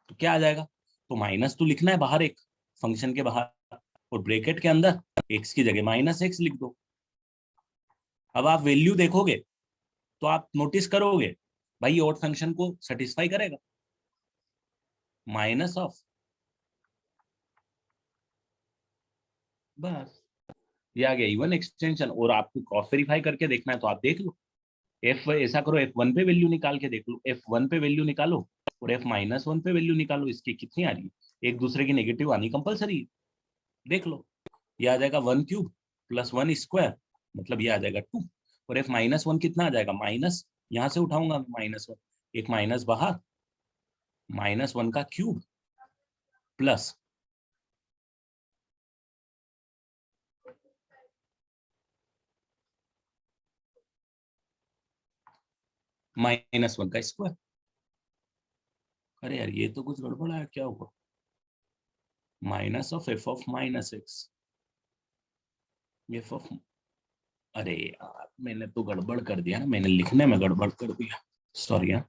तो क्या आ जाएगा, तो माइनस तो लिखना है बाहर एक फंक्शन के बाहर, और ब्रैकेट के अंदर x की जगह -x लिख दो। अब आप वैल्यू देखोगे तो आप नोटिस करोगे भाई ऑड फंक्शन को सेटिस्फाई करेगा, माइनस ऑफ, बस ये आ गया इवन एक्सटेंशन। और आपको क्रॉस वेरीफाई करके देखना है तो आप देख लो, एफ ऐसा करो, F1 पे वैल्यू निकाल के देख लो, F1 पे वैल्यू निकालो और F-1 पे वैल्यू निकालो, इसकी कितनी आ रही है, एक दूसरे की नेगेटिव आनी कंपलसरी, देख लो। ये आ जाएगा 1³ + 1², मतलब ये आ जाएगा 2, और F-1 कितना आ जाएगा, माइनस, यहाँ से उठाऊंगा -1, एक माइनस बाहर, -1 का क्यूब प्लस -1 का स्क्वायर। अरे यार ये तो कुछ गड़बड़ है, क्या हुआ, -f(-x), f ऑफ, अरे यार मैंने तो गड़बड़ कर दिया ना, मैंने लिखने में गड़बड़ कर दिया, सॉरी यार।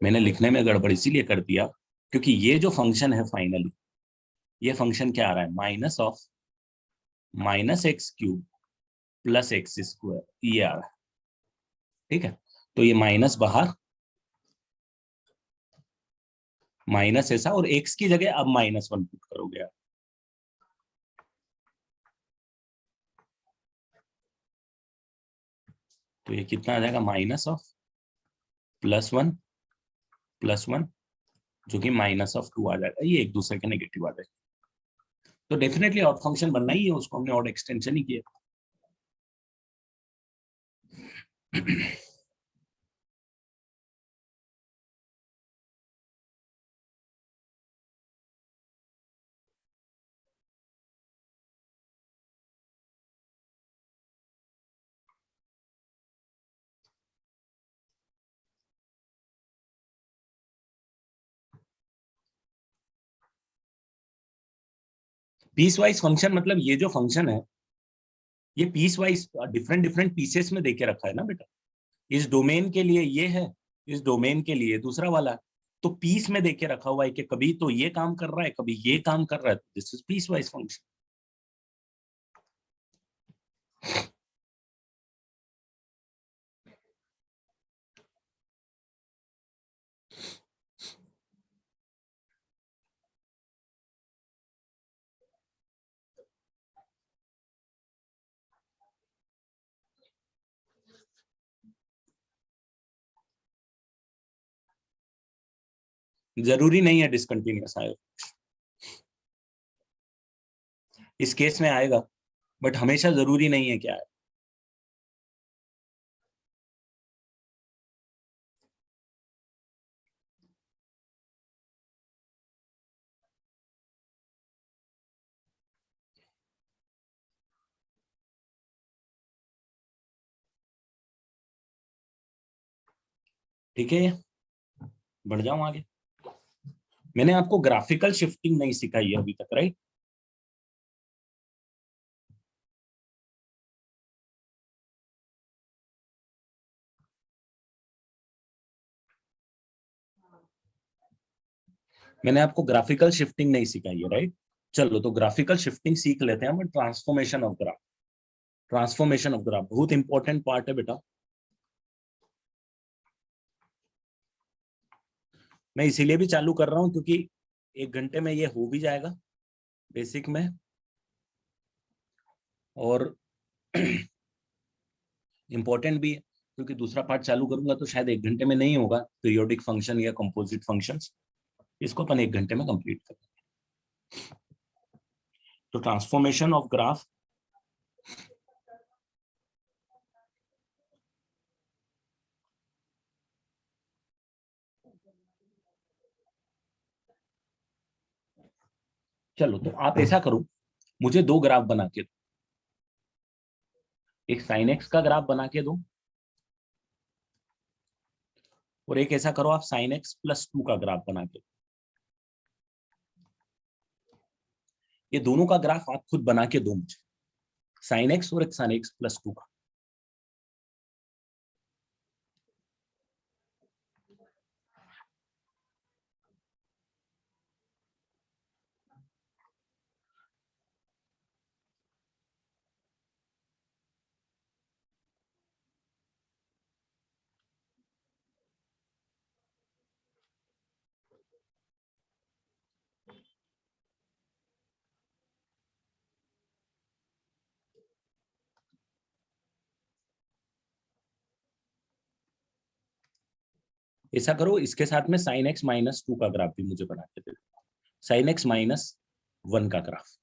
मैंने लिखने में गड़बड़ इसीलिए कर दिया क्योंकि ये जो फंक्शन है फाइनली, ये फंक्शन क्या आ रहा है, -(-x³ + x², ये आ रहा है, ठीक है। तो ये माइनस बाहर, माइनस ऐसा, और x की जगह अब -1 पुट करोगे आप, तो ये कितना आ जाएगा, -(+1 + 1), जो कि -(2) आ जाएगा, ये एक दूसरे के नेगेटिव आ जाएगा। तो डेफिनेटली ऑड फंक्शन बनना ही है, उसको हमने ऑड एक्सटेंशन ही किया। पीस वाइज फंक्शन मतलब ये जो फंक्शन है ये piecewise different different pieces में देके रखा है ना बेटा। इस डोमेन के लिए ये है, इस डोमेन के लिए दूसरा वाला, तो पीस में देके रखा हुआ है कि कभी तो ये काम कर रहा है, कभी ये काम कर रहा है। This is peace wise function. जरूरी नहीं है डिसकंटिन्यूअस आए, इस केस में आएगा, बट हमेशा जरूरी नहीं है क्या है। ठीक है, बढ़ जाऊं आगे। मैंने आपको ग्राफिकल शिफ्टिंग नहीं सिखाई है अभी तक, राइट? मैंने आपको ग्राफिकल शिफ्टिंग नहीं सिखाई है, राइट? चलो तो ग्राफिकल शिफ्टिंग सीख लेते हैं हम। Transformation of graph, transformation of graph बहुत इंपॉर्टेंट पार्ट है बेटा। मैं इसीलिए भी चालू कर रहा हूं क्योंकि 1 घंटे में ये हो भी जाएगा बेसिक में, और इंपॉर्टेंट भी है क्योंकि दूसरा पार्ट चालू करूंगा तो शायद 1 घंटे में नहीं होगा। पीरियोडिक फंक्शन या कंपोजिट फंक्शंस, इसको अपन 1 घंटे में कंप्लीट करें। तो ट्रांसफॉर्मेशन ऑफ ग्राफ, चलो तो आप ऐसा करो, मुझे 2 ग्राफ बना के दो। एक साइन एक्स का ग्राफ बना के दो, और एक ऐसा करो आप साइन एक्स प्लस 2 का ग्राफ बना के दो। ये दोनों का ग्राफ आप खुद बना के दो मुझे, साइन एक्स और एक साइन एक्स प्लस 2 का। ऐसा करो, इसके साथ में साइन एक्स माइनस 2 का ग्राफ भी मुझे बना के दे दो, साइन एक्स माइनस 1 का ग्राफ।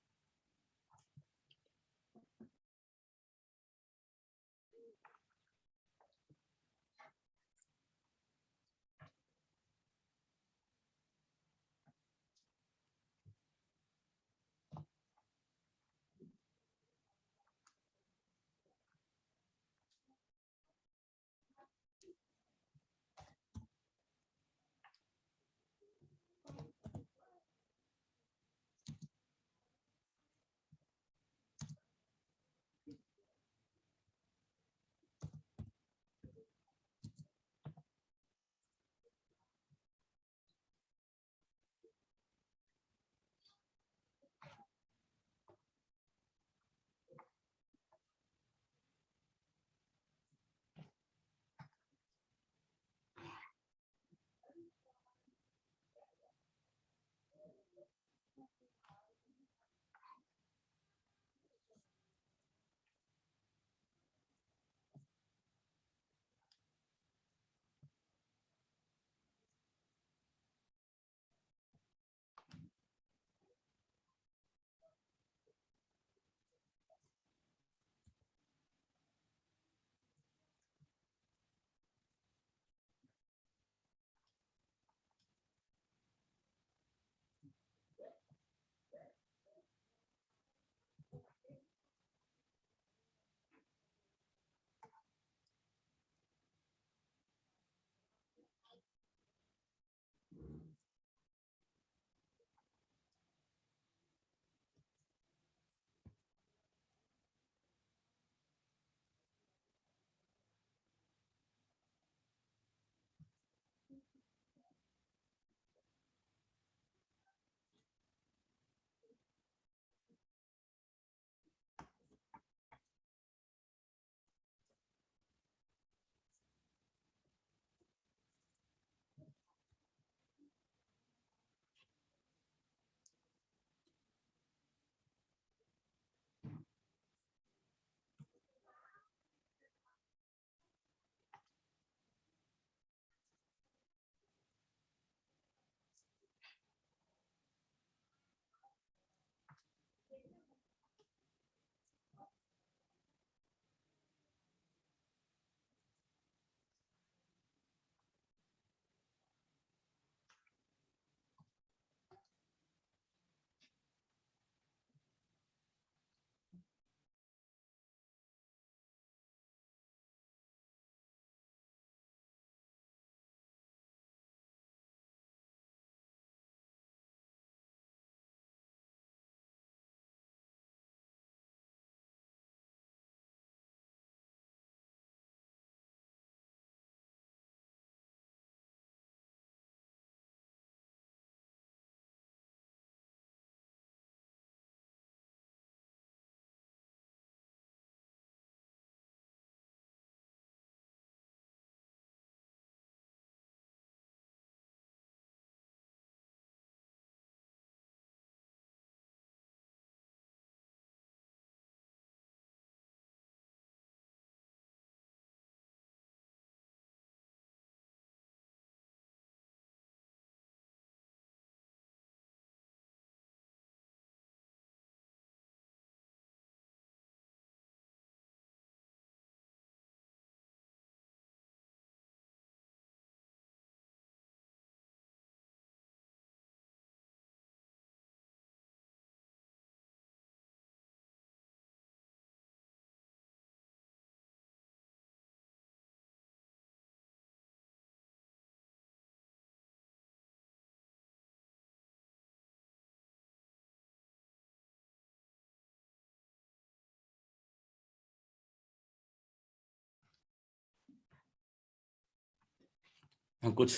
कुछ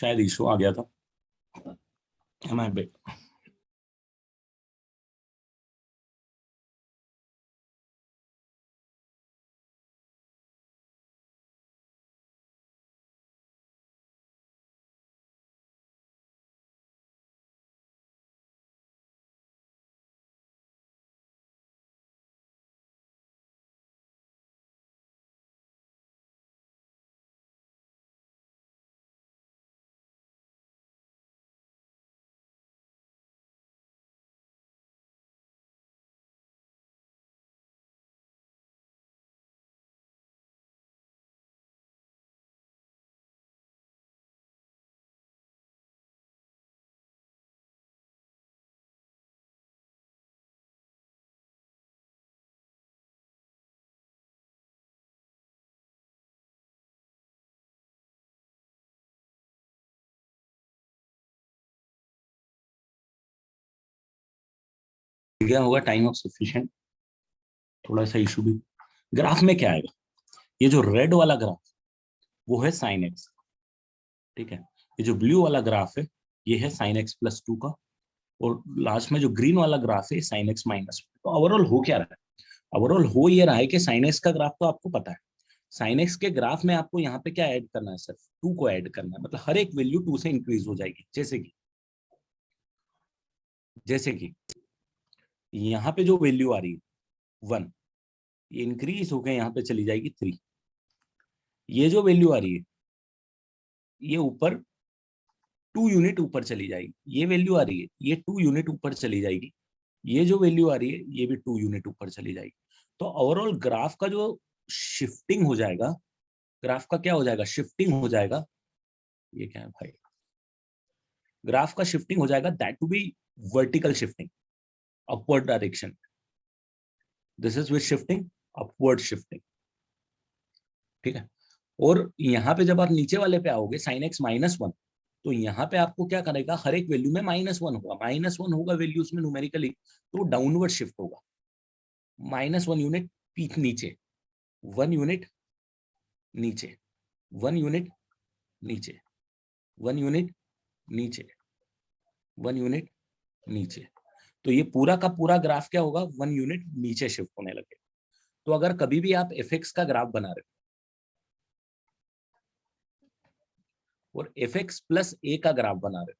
शायद इशू आ गया था। Am I back? गया होगा टाइम ऑफ सफिशिएंट, थोड़ा सा इशू भी। ग्राफ में क्या आएगा, ये जो रेड वाला ग्राफ वो है साइन एक्स, ठीक है। ये जो ब्लू वाला ग्राफ है ये है साइन एक्स प्लस 2 का, और लास्ट में जो ग्रीन वाला ग्राफ है साइन एक्स माइनस। तो ओवरऑल हो क्या रहा है, ओवरऑल हो ये रहा है कि साइन एक्स का ग्राफ तो आपको पता है, साइन एक्स के ग्राफ में आपको यहाँ पे क्या ऐड करना है, सिर्फ 2 को ऐड करना है, मतलब हर एक वैल्यू 2 से इंक्रीज हो जाएगी। जैसे कि यहाँ पे जो वैल्यू आ रही है 1, ये इंक्रीज होकर यहाँ पे चली जाएगी 3। ये जो वैल्यू आ रही है ये ऊपर 2 यूनिट ऊपर चली जाएगी। ये वैल्यू आ रही है ये 2 यूनिट ऊपर चली जाएगी। ये जो वैल्यू आ रही है ये भी 2 यूनिट ऊपर चली जाएगी। तो ओवरऑल ग्राफ का जो शिफ्टिंग हो जाएगा, ग्राफ का क्या हो जाएगा, शिफ्टिंग हो जाएगा। ये क्या है भाई, ग्राफ का शिफ्टिंग हो जाएगा, that to be vertical shifting, upward direction. This is which shifting, upward shifting, ठीक है। और यहाँ पे जब आप नीचे वाले पे आओगे साइन एक्स माइनस 1, तो यहाँ पे आपको क्या करेगा, हर एक वैल्यू में -1 होगा, -1 होगा वैल्यूज में न्यूमेरिकली, तो डाउनवर्ड शिफ्ट होगा। -1 यूनिट पीक नीचे, 1 यूनिट नीचे, 1 यूनिट नीचे, 1 यूनिट नीचे, 1 यूनिट नीचे। तो ये पूरा का पूरा ग्राफ क्या होगा, 1 यूनिट नीचे शिफ्ट होने लगे। तो अगर कभी भी आप एफ एक्स का ग्राफ बना रहे हो और एफ एक्स प्लस ए का ग्राफ बना रहे हो,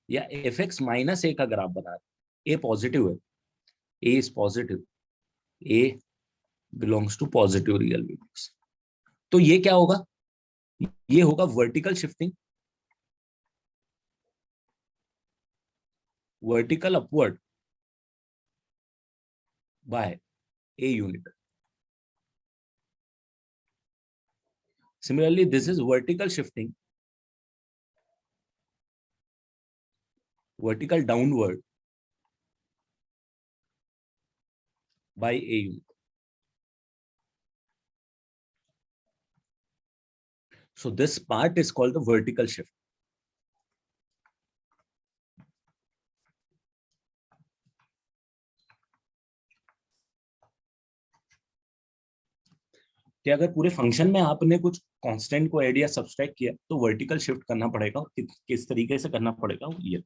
या एफ एक्स माइनस ए का ग्राफ बना रहे हो, ए पॉजिटिव है, A is positive, A belongs to positive real values, तो ये क्या होगा, ये होगा vertical shifting, vertical upward by a unit. Similarly, this is vertical shifting, vertical downward by a unit. So this part is called the vertical shift. कि अगर पूरे फंक्शन में आपने कुछ कांस्टेंट को ऐड या सब्सट्रैक्ट किया तो वर्टिकल शिफ्ट करना पड़ेगा, और किस तरीके से करना पड़ेगा ये।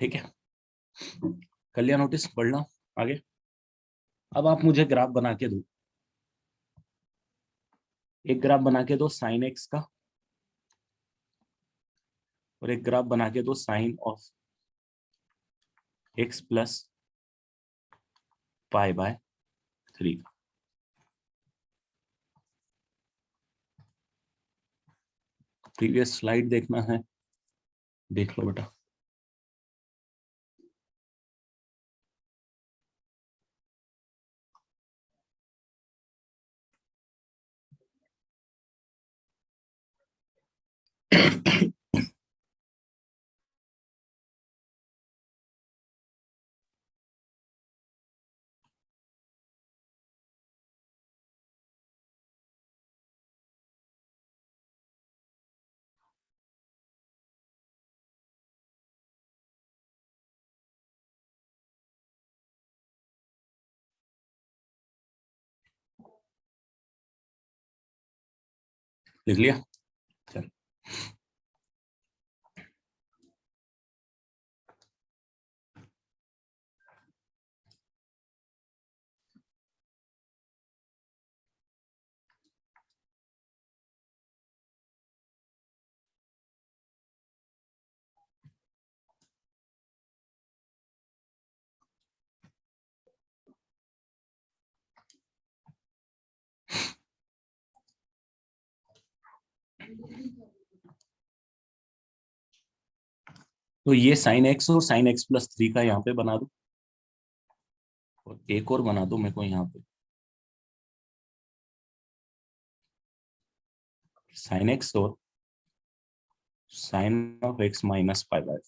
ठीक है, कर लिया नोटिस, बढ़ना आगे। अब आप मुझे ग्राफ बना के दो, एक ग्राफ बना के दो साइन एक्स का, और एक ग्राफ बना के दो sine of x plus pi by 3 का। प्रीवियस स्लाइड देखना है, देख लो बेटा। लिख लिया, चल। तो ये साइन एक्स और साइन एक्स प्लस 3 का यहाँ पे बना दो, और एक और बना दो मेरे को यहाँ पे, साइन एक्स और sine of x minus pi by.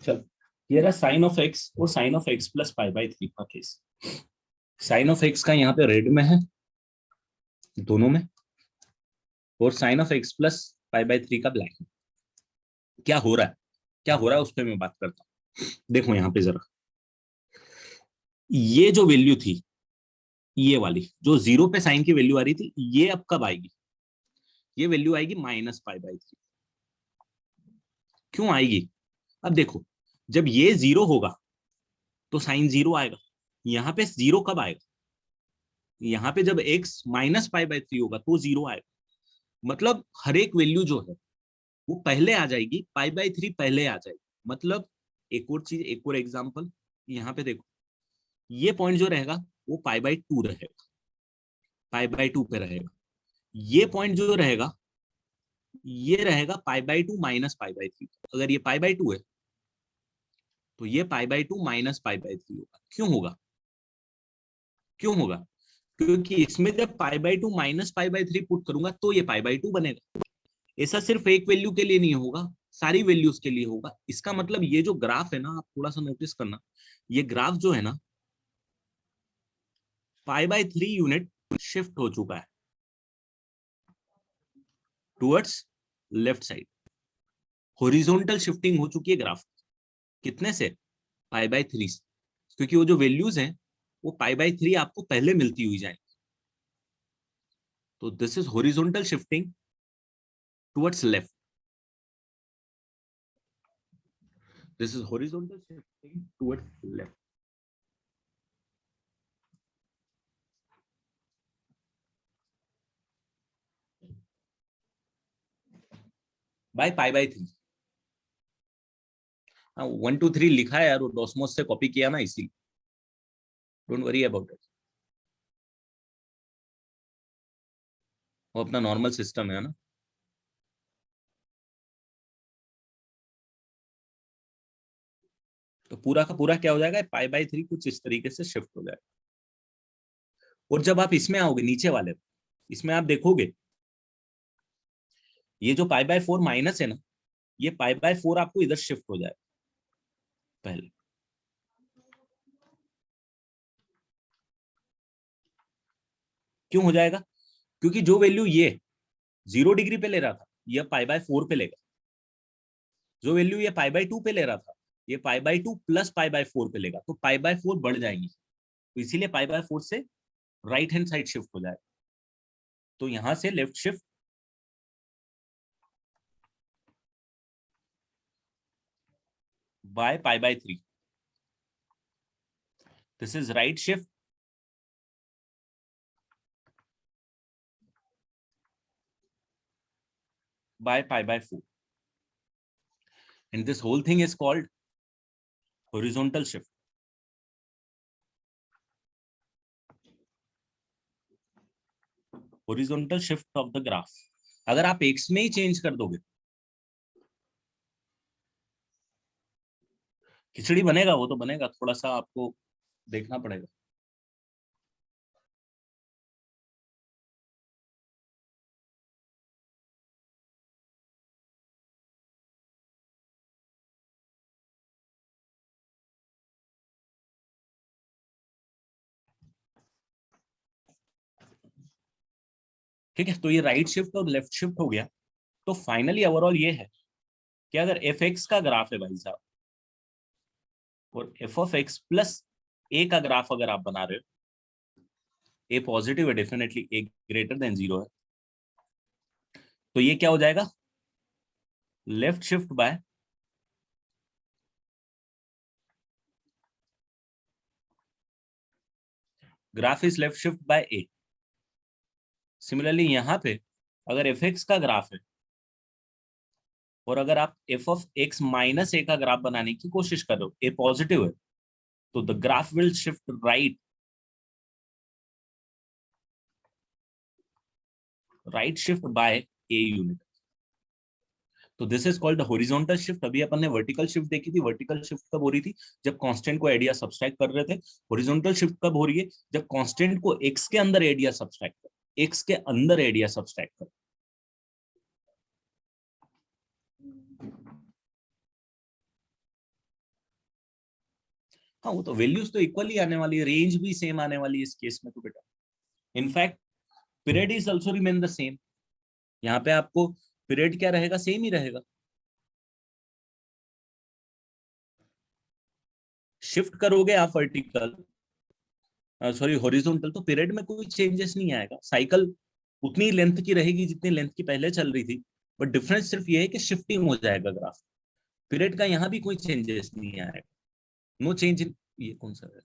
चल, ये रहा साइन ऑफ एक्स और sine of x plus pi by 3 का केस। साइन ऑफ एक्स का यहाँ पे रेड में है दोनों में, और sine of x plus pi by 3 का ब्लैक में। क्या हो रहा है, क्या हो रहा है उस पर मैं बात करता हूँ। देखो यहाँ पे जरा, ये जो वैल्यू थी, ये वाली जो जीरो पे साइन की वैल्यू आ रही थी, ये अब कब आएगी, ये वैल्यू आएगी माइनस पाई बाय 3। क्यों आएगी, अब देखो, जब ये जीरो होगा तो साइन जीरो आएगा। यहाँ पे जीरो कब आएगा, यहाँ पे जब x माइनस पाई बाय 3 होगा तो जीरो आएगा। मतलब हर एक वैल्यू जो है वो पहले आ जाएगी, पाई बाय 3 पहले आ जाएगी। मतलब एक और चीज, एक और एग्जांपल, यहाँ पे देखो, ये पॉइंट जो रहेगा वो पाई बाय 2 रहेगा, पाई बाय 2 पे रहेगा। ये पॉइंट जो रहेगा ये रहेगा pi by 2 minus pi by 3। अगर ये पाई बाय 2 है तो ये pi by 2 minus pi by 3 होगा। क्यों होगा, क्यों होगा? क्योंकि इसमें जब π/2 माइनस π/3 पुट करूंगा तो ये π/2 बनेगा। ऐसा सिर्फ एक वैल्यू के लिए नहीं होगा, सारी वैल्यूज के लिए होगा। इसका मतलब ये जो ग्राफ है ना, आप थोड़ा सा नोटिस करना, ये ग्राफ जो है ना π/3 यूनिट शिफ्ट हो चुका है towards left side. Horizontal shifting हो चुकी है ग्राफ। कितने से? π/3 से, क्योंकि वो जो वैल्यूज हैं वो π/3 आपको पहले मिलती हुई जाएंगी। तो this is horizontal shifting towards left. This is horizontal shifting towards left by π/3। 1 2 3 लिखा है यार, वो डॉसमोस से कॉपी किया ना, इसी। डोंट वरी अबाउट इट, वो अपना नॉर्मल सिस्टम है ना। तो पूरा का पूरा क्या हो जाएगा, π/3 कुछ इस तरीके से शिफ्ट हो जाएगा। और जब आप इसमें आओगे नीचे वाले, इसमें आप देखोगे ये जो π/4 माइनस है ना, ये π/4 आपको इधर शिफ्ट हो जाएगा पहले। क्यों हो जाएगा? क्योंकि जो वैल्यू ये 0 डिग्री पे ले रहा था, ये π/4 पे लेगा। जो वैल्यू ये π/2 पे ले रहा था, ये π/2 प्लस π/4 पे लेगा, तो π/4 बढ़ जाएंगी। तो इसीलिए π/4 से राइट हैंड साइड शिफ्ट हो जाएगा। तो यहां से left shift by π/3। This is right shift by π/4, and this whole thing is called horizontal shift। horizontal shift of the graph। अगर आप x में ही चेंज कर दोगे, खिचड़ी बनेगा, वो तो बनेगा, थोड़ा सा आपको देखना पड़ेगा। ठीक है, तो ये राइट शिफ्ट और लेफ्ट शिफ्ट हो गया। तो फाइनली ओवरऑल ये है कि अगर एफ एक्स का ग्राफ है भाई साहब, और F of x plus A का ग्राफ अगर आप बना रहे हो, ए पॉजिटिव है डेफिनेटली, ए ग्रेटर देन 0 है, तो ये क्या हो जाएगा, left shift by graph is left shift by A. Similarly यहां पे अगर एफ एक्स का ग्राफ है और अगर आप एफ ऑफ एक्स माइनस ए का ग्राफ बनाने की कोशिश कर रहे हो, ए पॉजिटिव है, तो the graph will shift right shift by a unit. तो this is called horizontal shift. अभी अपन ने वर्टिकल शिफ्ट देखी थी। वर्टिकल शिफ्ट कब हो रही थी, जब कांस्टेंट को एरिया सब्सट्रैक्ट कर रहे थे। हॉरिजॉन्टल शिफ्ट कब हो रही है, जब कांस्टेंट को एक्स के अंदर एरिया सब्सट्रैक्ट कर, एक्स के अंदर एरिया सब्सट्रैक्ट कर। हाँ, वो तो वैल्यूज तो इक्वली आने वाली है, रेंज भी सेम आने वाली है इस केस में तो बेटा। In fact period is also remain the same. यहाँ पे आपको पीरियड क्या रहेगा, सेम ही रहेगा। शिफ्ट करोगे आप वर्टिकल, सॉरी हॉरिजॉन्टल, तो पीरियड में कोई चेंजेस नहीं आएगा। साइकिल उतनी लेंथ की रहेगी जितनी लेंथ की पहले चल रही थी, बट डिफरेंस सिर्फ ये है कि शिफ्टिंग हो जाएगा ग्राफ। पीरियड का यहाँ भी कोई चेंजेस नहीं आएगा। नो चेंज इन, ये कौन सा है,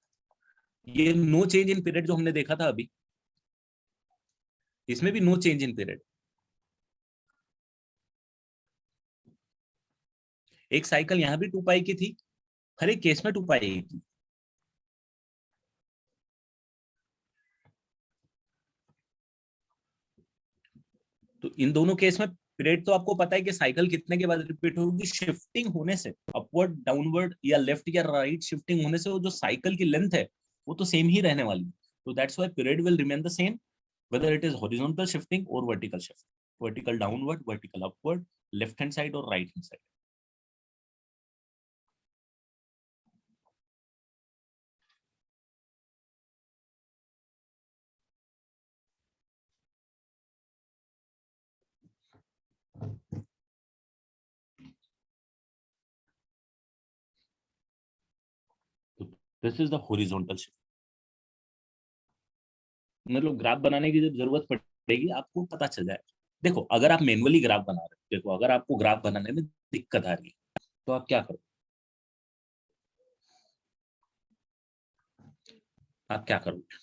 ये नो चेंज इन पीरियड जो हमने देखा था अभी, इसमें भी नो चेंज इन पीरियड। एक साइकिल यहाँ भी 2π की थी, हर एक केस में 2π की। तो इन दोनों केस में पीरियड तो आपको पता है कि साइकिल कितने के बाद रिपीट होगी। शिफ्टिंग होने से, अपवर्ड डाउनवर्ड या लेफ्ट या राइट शिफ्टिंग होने से, वो जो साइकिल की लेंथ है वो तो सेम ही रहने वाली है। So that's why period will remain the same, whether it is horizontal shifting or vertical shift, vertical downward, vertical upward, left hand side or right hand side. This is the horizontal shift. मतलब ग्राफ बनाने की जब जरूरत पड़ेगी आपको पता चल जाए। देखो अगर आप मैनुअली ग्राफ बना रहे हो, देखो अगर आपको ग्राफ बनाने में दिक्कत आ रही है तो आप क्या करो, आप क्या करोगे?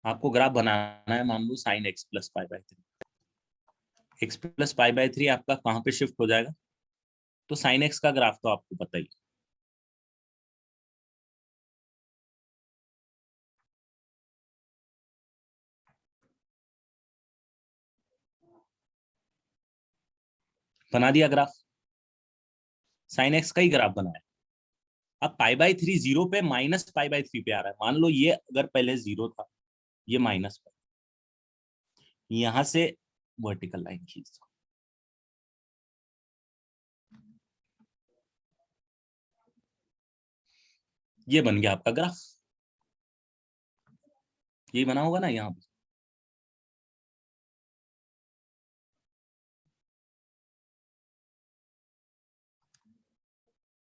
आपको ग्राफ बनाना है, मान लो sine x plus pi by three. X plus pi by three आपका कहाँ पे शिफ्ट हो जाएगा? तो साइन एक्स का ग्राफ तो आपको पता ही है। बना दिया ग्राफ, साइन एक्स का ही ग्राफ बनाया। अब पाई बाई थ्री जीरो पे माइनस पाई बाई थ्री पे आ रहा है। मान लो ये अगर पहले जीरो था, ये माइनस पर, यहां से वर्टिकल लाइन खींच दो, ये बन गया आपका ग्राफ। ये बना होगा ना यहाँ पे।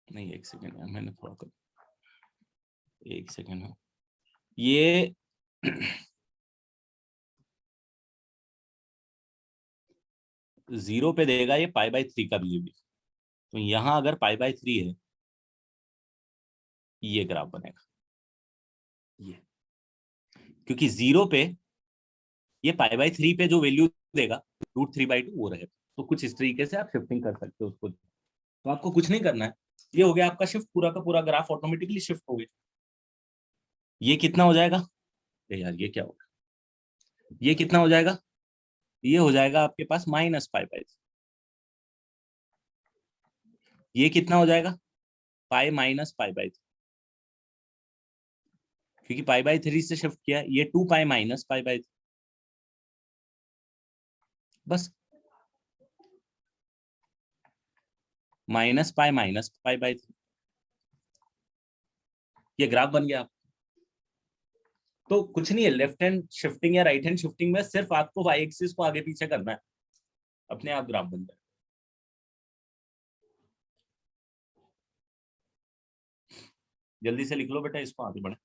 नहीं एक सेकेंड यार, मैंने थोड़ा कर, एक सेकेंड है ये जीरो पे देगा ये पाई बाई थ्री का वैल्यू भी। तो यहाँ अगर पाई बाई थ्री है, ये ग्राफ बनेगा ये, क्योंकि जीरो पे ये पाई बाई थ्री पे जो वैल्यू देगा रूट थ्री बाई टू वो रहेगा। तो कुछ इस तरीके से आप शिफ्टिंग कर सकते हो उसको। तो आपको कुछ नहीं करना है, ये हो गया आपका शिफ्ट, पूरा का पूरा ग्राफ ऑटोमेटिकली शिफ्ट हो गया। ये कितना हो जाएगा? यार ये क्या होगा, ये कितना हो जाएगा? ये हो जाएगा आपके पास माइनस पाई बाई, ये कितना हो जाएगा? पाई माइनस पाई बाई, क्योंकि पाई बाई थ्री से शिफ्ट किया, ये two pi minus pi by, बस माइनस पाई बाई थ्री, ये ग्राफ बन गया। तो कुछ नहीं है, लेफ्ट हैंड शिफ्टिंग या राइट हैंड शिफ्टिंग में सिर्फ आपको वाई एक्सिस को आगे पीछे करना है, अपने आप ग्राफ बन जाए। जल्दी से लिख लो बेटा, इसको आगे बढ़े।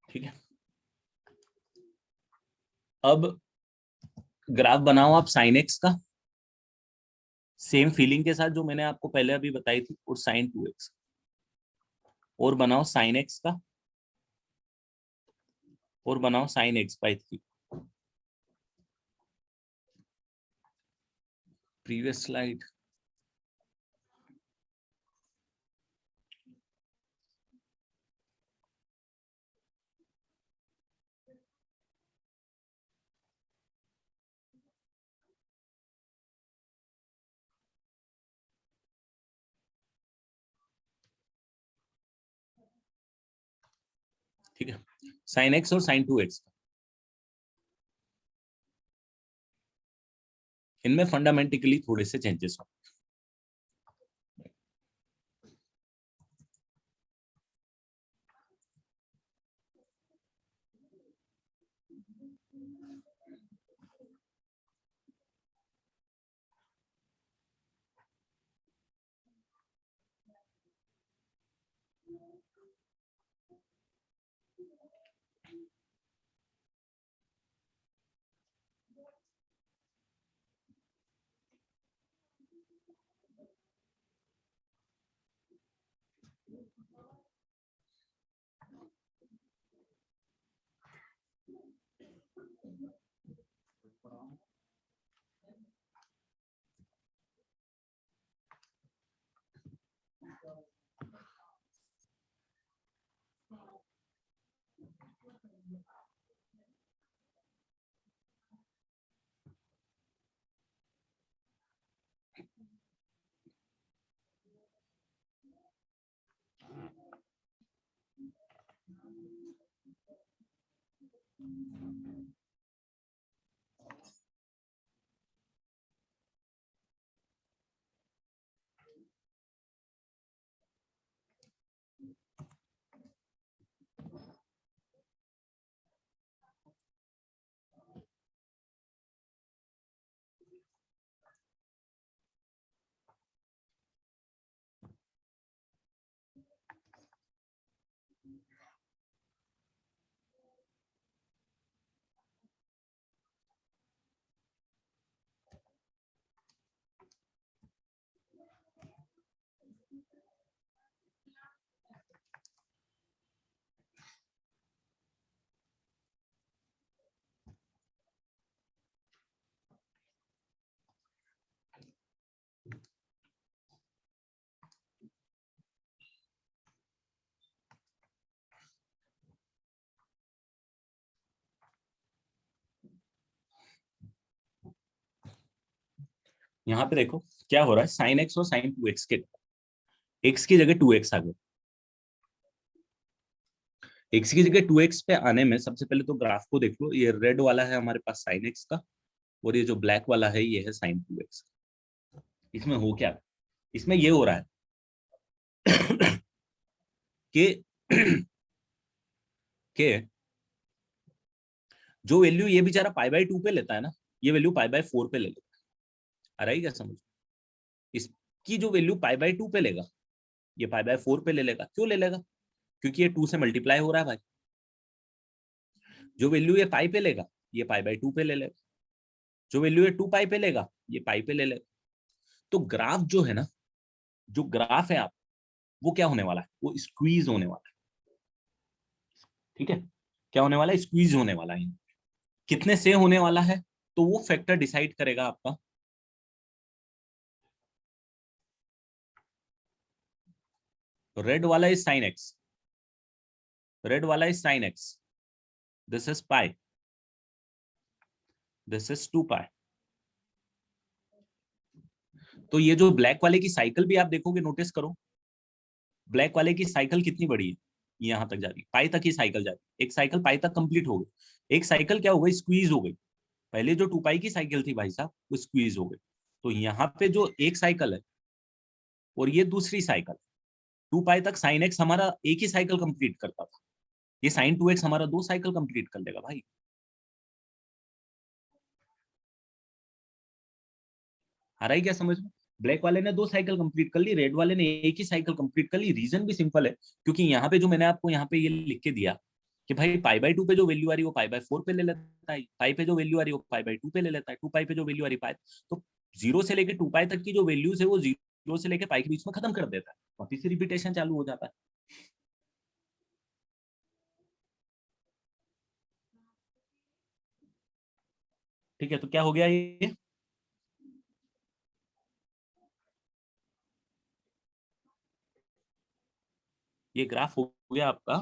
ठीक है, अब ग्राफ बनाओ आप साइन एक्स का, सेम फीलिंग के साथ जो मैंने आपको पहले अभी बताई थी, और साइन टू एक्स, और बनाओ साइन एक्स का, और बनाओ sine x by three. Previous slide, ठीक है, साइन एक्स और साइन टू एक्स, इनमें फंडामेंटिकली थोड़े से चेंजेस हो। यहाँ पे देखो क्या हो रहा है, साइन एक्स और साइन 2x के एक्स की जगह 2x आ गया। एक्स की जगह 2x पे आने में सबसे पहले तो ग्राफ को देख लो, ये रेड वाला है हमारे पास साइन एक्स का, और ये जो ब्लैक वाला है ये है साइन 2x। इसमें हो क्या, इसमें ये हो रहा है कि कि जो वैल्यू ये बेचारा पाई/2 पे लेता है ना, ये वैल्यू पाई/4 पे ले लेता है। आ रहा है क्या समझ? इसकी जो वैल्यू पाई/2 पे लेगा, ये पाई/4 पे ले लेगा। क्यों ले लेगा? क्योंकि ये 2 से मल्टीप्लाई हो रहा है भाई। जो वैल्यू ये पाई पे लेगा, ये पाई/2 पे ले लेगा। जो वैल्यू ये 2 पाई पे लेगा, ये पाई पे ले लेगा। तो ग्राफ जो है ना, जो ग्राफ है आप, वो क्या होने वाला है, वो स्क्वीज होने वाला है। ठीक है, क्या होने वाला है, स्क्वीज होने वाला है। कितने से होने वाला है, तो वो फैक्टर डिसाइड करेगा आपका। रेड वाला इज साइन एक्स, रेड वाला is sine x, this is pi, this is 2 पाई। तो ये जो ब्लैक वाले की साइकिल भी आप देखोगे, नोटिस करो, ब्लैक वाले की साइकिल कितनी बड़ी है, यहां तक जा रही है, पाई तक ही साइकिल जा रही है। एक साइकिल पाई तक कंप्लीट हो गई, एक साइकिल क्या हो गई, स्क्वीज हो गई। पहले जो 2 पाई की साइकिल थी भाई साहब, वो स्क्वीज हो गई। तो यहाँ पे जो एक साइकिल है और ये दूसरी साइकिल, 2 पाई तक साइन एक्स हमारा एक ही साइकिल कंप्लीट करता था, ये साइन 2x हमारा 2 साइकिल कंप्लीट कर लेगा भाई। आ रहा है क्या समझ में? ब्लैक वाले ने 2 साइकिल कंप्लीट कर ली, रेड वाले ने एक ही साइकिल कंप्लीट कर ली। रीजन भी सिंपल है, क्योंकि यहाँ पे जो मैंने आपको यहाँ पे ये लिख के दिया कि भाई पाई/2 पे जो वैल्यू आ रही है वो पाई/4 पे ले लेता है, पाई पे जो वैल्यू आ रही है वो पाई/2 पे ले लेता है, 2 पाई पे जो वैल्यू आ रही है पाई। तो 0 से लेके 2 पाई तक की जो वैल्यूज है वो 0 से लेके पाई के बीच में खत्म कर देता है, वापिस से रिपीटेशन चालू हो जाता है। ठीक है, तो क्या हो गया ये ग्राफ हो गया आपका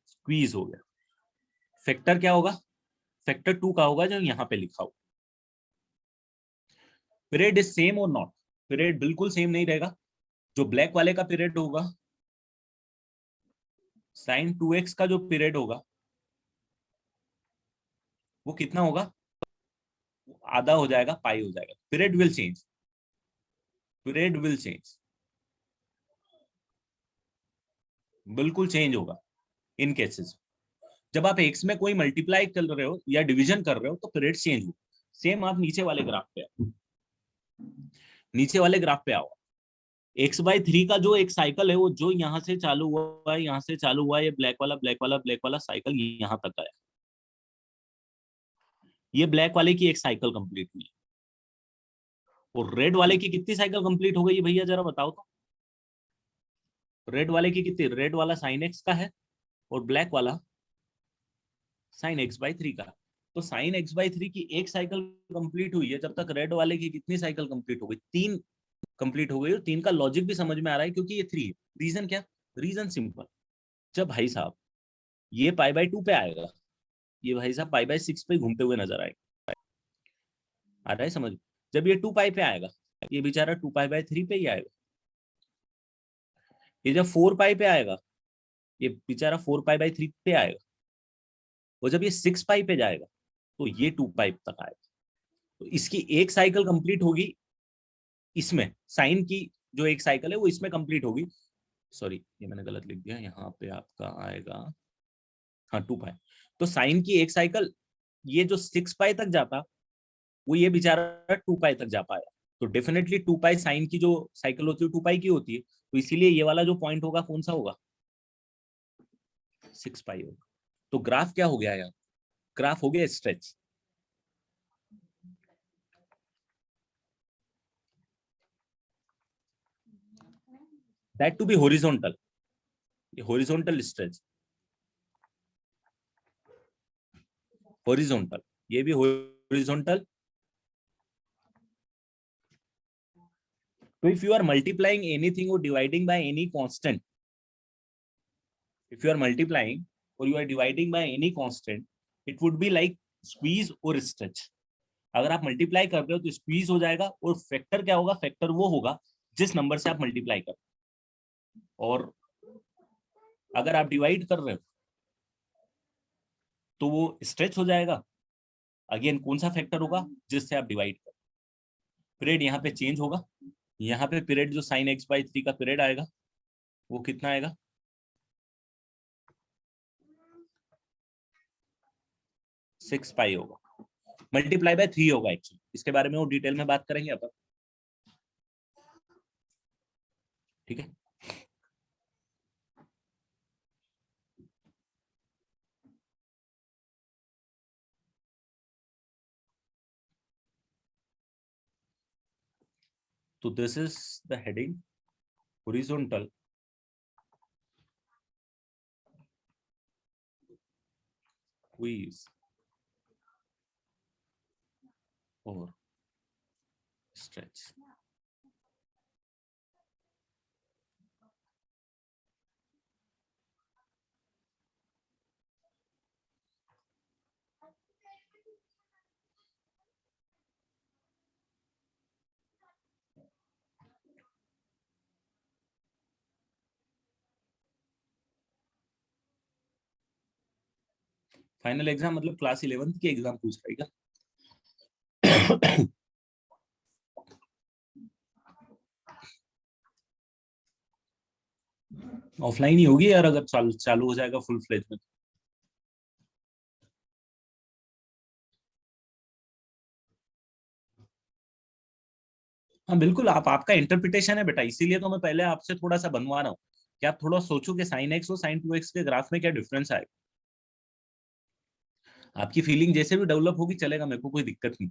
स्क्वीज हो गया। फैक्टर क्या होगा, फैक्टर 2 का होगा जो यहाँ पे लिखा हो। पीरियड इज सेम और नॉट, पीरियड बिल्कुल सेम नहीं रहेगा। जो ब्लैक वाले का पीरियड होगा, साइन 2x का जो पीरियड होगा वो कितना होगा, आधा हो जाएगा, पाई हो जाएगा। Period will change, period will change, बिल्कुल चेंज होगा इन केसेस। जब आप एक्स में कोई मल्टीप्लाई कर रहे हो या डिवीजन कर रहे हो तो पीरियड चेंज हो। सेम आप नीचे वाले ग्राफ पे आओ, नीचे वाले ग्राफ पे आओ। x/3 का जो एक साइकिल है वो जो यहाँ से चालू हुआ है, यहाँ से चालू हुआ है, ये ब्लैक वाला ब्लैक वाला ब्लैक वाला साइकिल यहाँ तक आया, ये ब्लैक वाले की एक साइकिल कंप्लीट हुई। और रेड वाले की कितनी साइकिल कंप्लीट हो गई भैया, जरा बताओ तो। रेड वाले की कितनी, रेड वाला साइन एक्स का है और ब्लैक वाला साइन x/3 का। तो साइन x/3 की एक साइकिल कंप्लीट हुई है, जब तक रेड वाले की कितनी साइकिल कंप्लीट हो गई, 3 कंप्लीट हो गई। और 3 का लॉजिक भी समझ में आ रहा है, क्योंकि ये 3 है। रीजन क्या, रीजन सिंपल, जब भाई साहब ये पाई/2 पे आएगा, ये भाई साहब पाई/6 पे घूमते हुए नजर आएगा। आ रहा है समझ? जब ये 2 पाई पे आएगा, ये बेचारा 2 पाई/3 पे ही आएगा। ये जब 4 पाई पे आएगा, ये बेचारा 4 पाई/3 पे आएगा, और जब ये 6 पाई पे जाएगा तो ये 2 पाई तक आएगा। तो इसकी एक साइकिल कंप्लीट होगी इसमें, साइन की जो एक साइकिल है वो इसमें कंप्लीट होगी। सॉरी, ये मैंने गलत लिख दिया, यहाँ पे आपका आएगा हाँ 2 पाई। तो साइन की एक साइकिल, ये जो 6 पाई तक जाता, वो ये बेचारा 2 पाई तक जा पाया। तो डेफिनेटली 2 पाई साइन की जो साइकिल होती है 2 पाई की होती है, तो इसीलिए ये वाला जो पॉइंट होगा कौन सा होगा, 6 पाई होगा। तो ग्राफ क्या हो गया यार, ग्राफ हो गया stretch. That to be horizontal, ये हॉरिजॉन्टल स्ट्रेच, हॉरिजॉन्टल, ये भी हॉरिजॉन्टल। तो if you are multiplying anything or dividing by any constant, if you are multiplying or you are dividing by any constant, it would be like squeeze or stretch. अगर आप मल्टीप्लाई कर रहे हो तो स्क्वीज हो जाएगा, और फैक्टर क्या होगा, फैक्टर वो होगा जिस नंबर से आप मल्टीप्लाई कर, और अगर आप डिवाइड कर रहे हो तो वो स्ट्रेच हो जाएगा। अगेन कौन सा फैक्टर होगा, जिससे आप डिवाइड कर। पीरियड यहाँ पे चेंज होगा, यहाँ पे पीरियड जो sin x/3 का पीरियड आएगा वो कितना आएगा, 6 पाई होगा, मल्टीप्लाई बाय 3 होगा एक्चुअली। इसके बारे में वो डिटेल में बात करेंगे अपन, ठीक है। तो this is the heading, horizontal squeeze or stretch. Final exam मतलब क्लास 11th की एग्जाम पूछ रही है। ऑफलाइन ही होगी यार, अगर चालू हो जाएगा फुल फ्लेज में। हाँ बिल्कुल, आप आपका इंटरप्रिटेशन है बेटा, इसीलिए तो मैं पहले आपसे थोड़ा सा बनवा रहा हूँ कि आप थोड़ा सोचो कि साइन एक्स और साइन 2x के ग्राफ में क्या डिफरेंस आएगा। आपकी फीलिंग जैसे भी डेवलप होगी चलेगा, मेरे को कोई दिक्कत नहीं।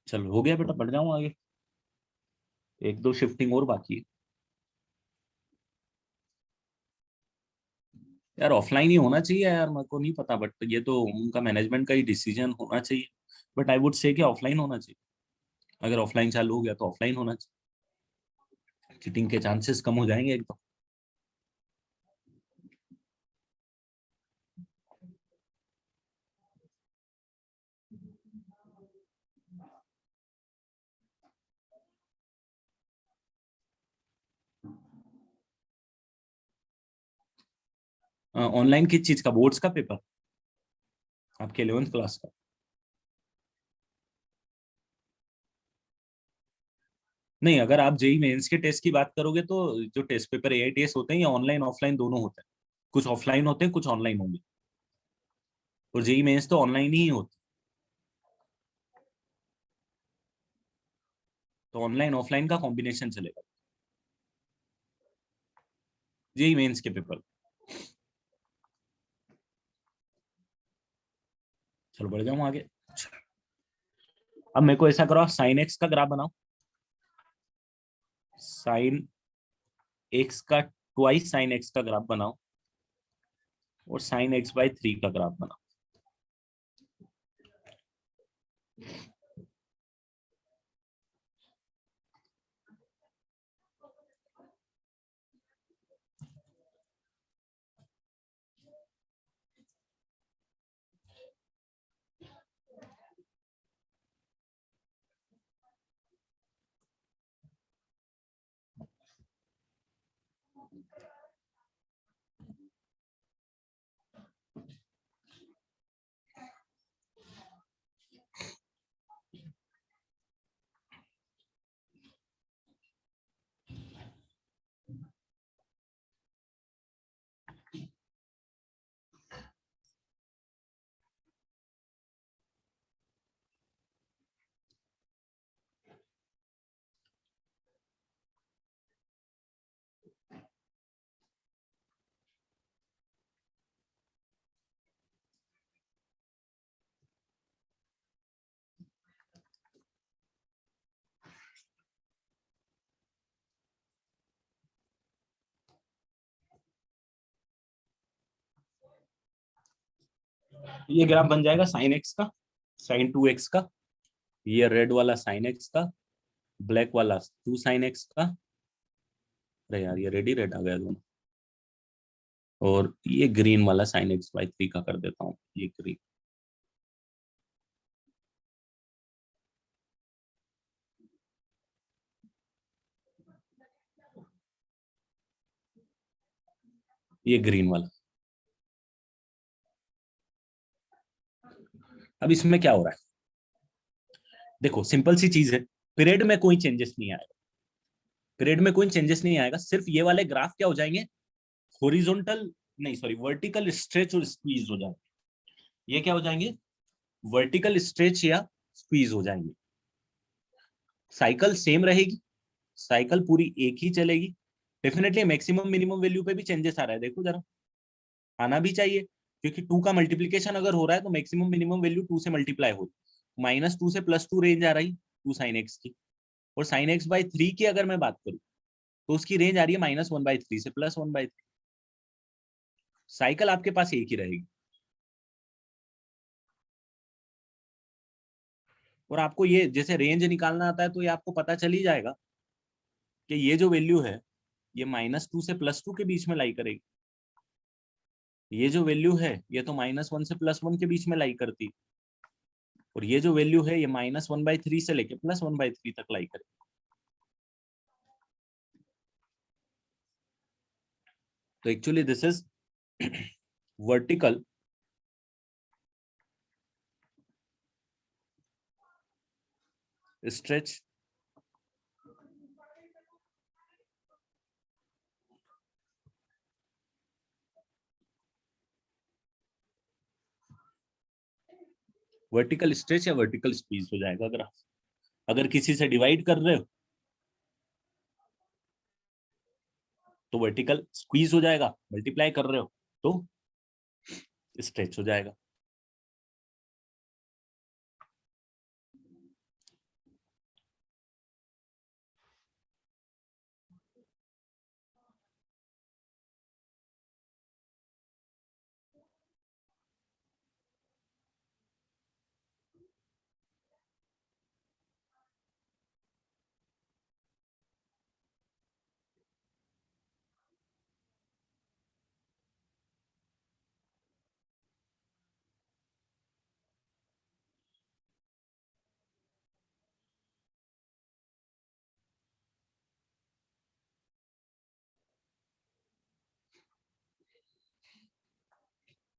चलो हो गया बेटा, बढ़ जाऊँ आगे, एक दो शिफ्टिंग और बाकी है। यार ऑफलाइन ही होना चाहिए यार, मेरे को नहीं पता, बट ये तो उनका मैनेजमेंट का ही डिसीजन होना चाहिए। बट आई वुड से कि ऑफलाइन होना चाहिए, अगर ऑफलाइन चालू हो गया तो ऑफलाइन होना चाहिए, चीटिंग के चांसेस कम हो जाएंगे एकदम। ऑनलाइन किस चीज का, बोर्ड्स का पेपर, आपके 11th क्लास का? नहीं, अगर आप जेई मेंस के टेस्ट की बात करोगे तो जो टेस्ट पेपर एआईटीएस होते हैं ये ऑनलाइन ऑफलाइन दोनों होते हैं, कुछ ऑफलाइन होते हैं कुछ ऑनलाइन होंगे, और जेई मेंस तो ऑनलाइन ही होते हैं। तो ऑनलाइन ऑफलाइन का कॉम्बिनेशन चलेगा जेई मेंस के पेपर। चलो बढ़ जाऊँ आगे। अब मेरे को ऐसा करो, साइन एक्स का ग्राफ बनाओ, साइन एक्स का ट्वाइस साइन एक्स का ग्राफ बनाओ, और साइन x/3 का ग्राफ बनाओ। ये ग्राफ बन जाएगा साइन एक्स का, साइन 2x का, ये रेड वाला साइन एक्स का, ब्लैक वाला 2 साइन एक्स का, अरे यार ये रेड ही रेड आ गया दोनों, और ये ग्रीन वाला साइन एक्स बाई 3 का कर देता हूँ, ये ग्रीन। ये ग्रीन वाला। अब इसमें क्या हो रहा है, देखो सिंपल सी चीज है, पीरियड में कोई चेंजेस नहीं आएगा, पीरियड में कोई चेंजेस नहीं आएगा, सिर्फ ये वाले ग्राफ क्या हो जाएंगे, हॉरिजॉन्टल नहीं सॉरी वर्टिकल स्ट्रेच और स्क्वीज हो जाएंगे। ये क्या हो जाएंगे, वर्टिकल स्ट्रेच या स्क्वीज हो जाएंगे। साइकिल सेम रहेगी, साइकिल पूरी एक ही चलेगी। डेफिनेटली मैक्सिमम मिनिमम वैल्यू पे भी चेंजेस आ रहा है, देखो जरा, आना भी चाहिए, क्योंकि 2 का मल्टीप्लीकेशन अगर हो रहा है तो मैक्सिमम मिनिमम वैल्यू 2 से मल्टीप्लाई होगी। -2 से +2 रेंज आ रही 2 साइन एक्स की, और साइन एक्स बाई 3 की अगर मैं बात करूं तो उसकी रेंज आ रही है -1/3 से +1/3। साइकिल आपके पास एक ही रहेगी, और आपको ये जैसे रेंज निकालना आता है तो ये आपको पता चल ही जाएगा कि ये जो वैल्यू है ये -2 से +2 के बीच में लाई करेगी, ये जो वैल्यू है ये तो -1 से +1 के बीच में लाई करती, और ये जो वैल्यू है ये -1/3 से लेके +1/3 तक लाई करेगी। तो actually this is vertical stretch vertical stretch या वर्टिकल स्क्वीज हो जाएगा ग्राफ। अगर किसी से डिवाइड कर रहे हो तो वर्टिकल स्क्वीज हो जाएगा, मल्टीप्लाई कर रहे हो तो स्ट्रेच हो जाएगा।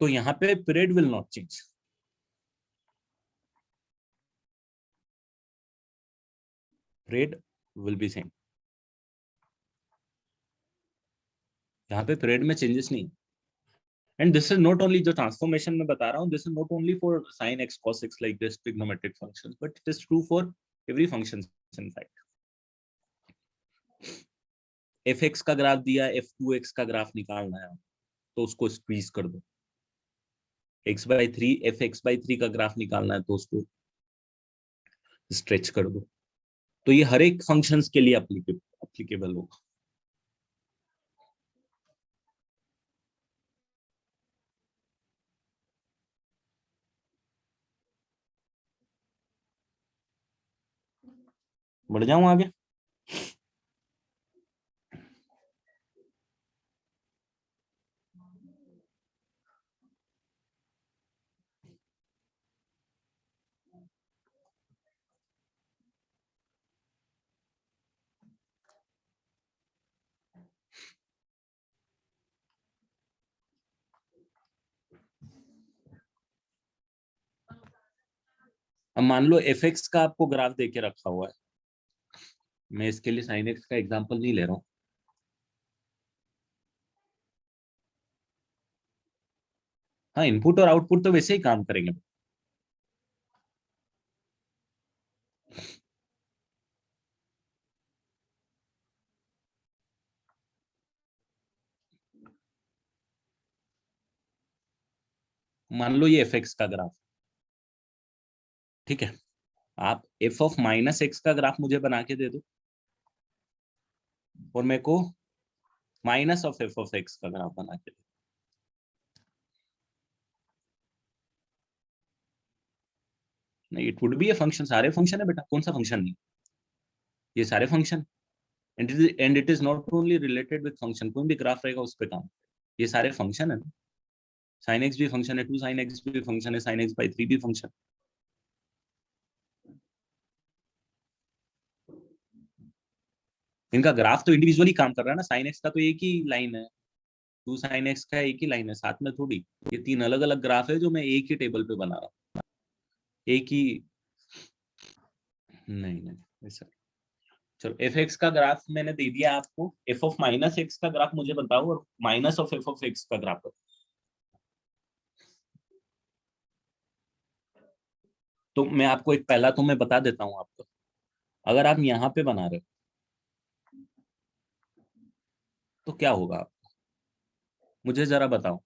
तो यहाँ पे period will not change, period will be same, यहाँ पे पीरियड में चेंजेस नहीं। And this is not only जो ट्रांसफॉर्मेशन में बता रहा हूँ, this is not only for sin x cos x like this trigonometric functions, but it is true for every function in fact. fx का ग्राफ दिया, f2x का ग्राफ निकालना है तो उसको स्क्वीज कर दो, x/3 fx/3 का ग्राफ निकालना है तो उसको स्ट्रेच कर दो। तो ये हर एक फंक्शंस के लिए अप्लीकेबल होगा। बढ़ जाऊं आगे। अब मान लो fx का आपको ग्राफ देके रखा हुआ है, मैं इसके लिए sin x का एग्जांपल नहीं ले रहा हूँ। हाँ, इनपुट और आउटपुट तो वैसे ही काम करेंगे। मान लो ये fx का ग्राफ, ठीक है, आप f(-x) का ग्राफ मुझे बना के दे दो, और मेरे को -(f)(x) का ग्राफ बना के दो। नहीं, it would be a function, सारे फंक्शन है बेटा, कौन सा फंक्शन नहीं, ये सारे function. And it is not only related with function, कोई भी ग्राफ रहेगा उस पे काम, ये सारे फंक्शन है ना। साइन एक्स भी फंक्शन है, 2 साइन एक्स भी फंक्शन है, साइन एक्स बाई 3 भी फंक्शन। इनका ग्राफ तो इंडिविजुअली काम कर रहा है ना, साइन एक्स का तो एक ही लाइन है, 2 साइन एक्स का एक ही लाइन है, साथ में थोड़ी ये 3 अलग अलग ग्राफ है जो मैं एक ही टेबल पे बना रहा हूँ, एक ही। नहीं नहीं ऐसा। चलो एफ एक्स का ग्राफ मैंने दे दिया आपको, एफ ऑफ माइनस एक्स का ग्राफ मुझे बताओ, और minus of f of x का ग्राफ बताओ। तो मैं आपको एक पहला तो मैं बता देता हूँ आपको, अगर आप यहाँ पे बना रहे हो तो क्या होगा आप मुझे जरा बताओ।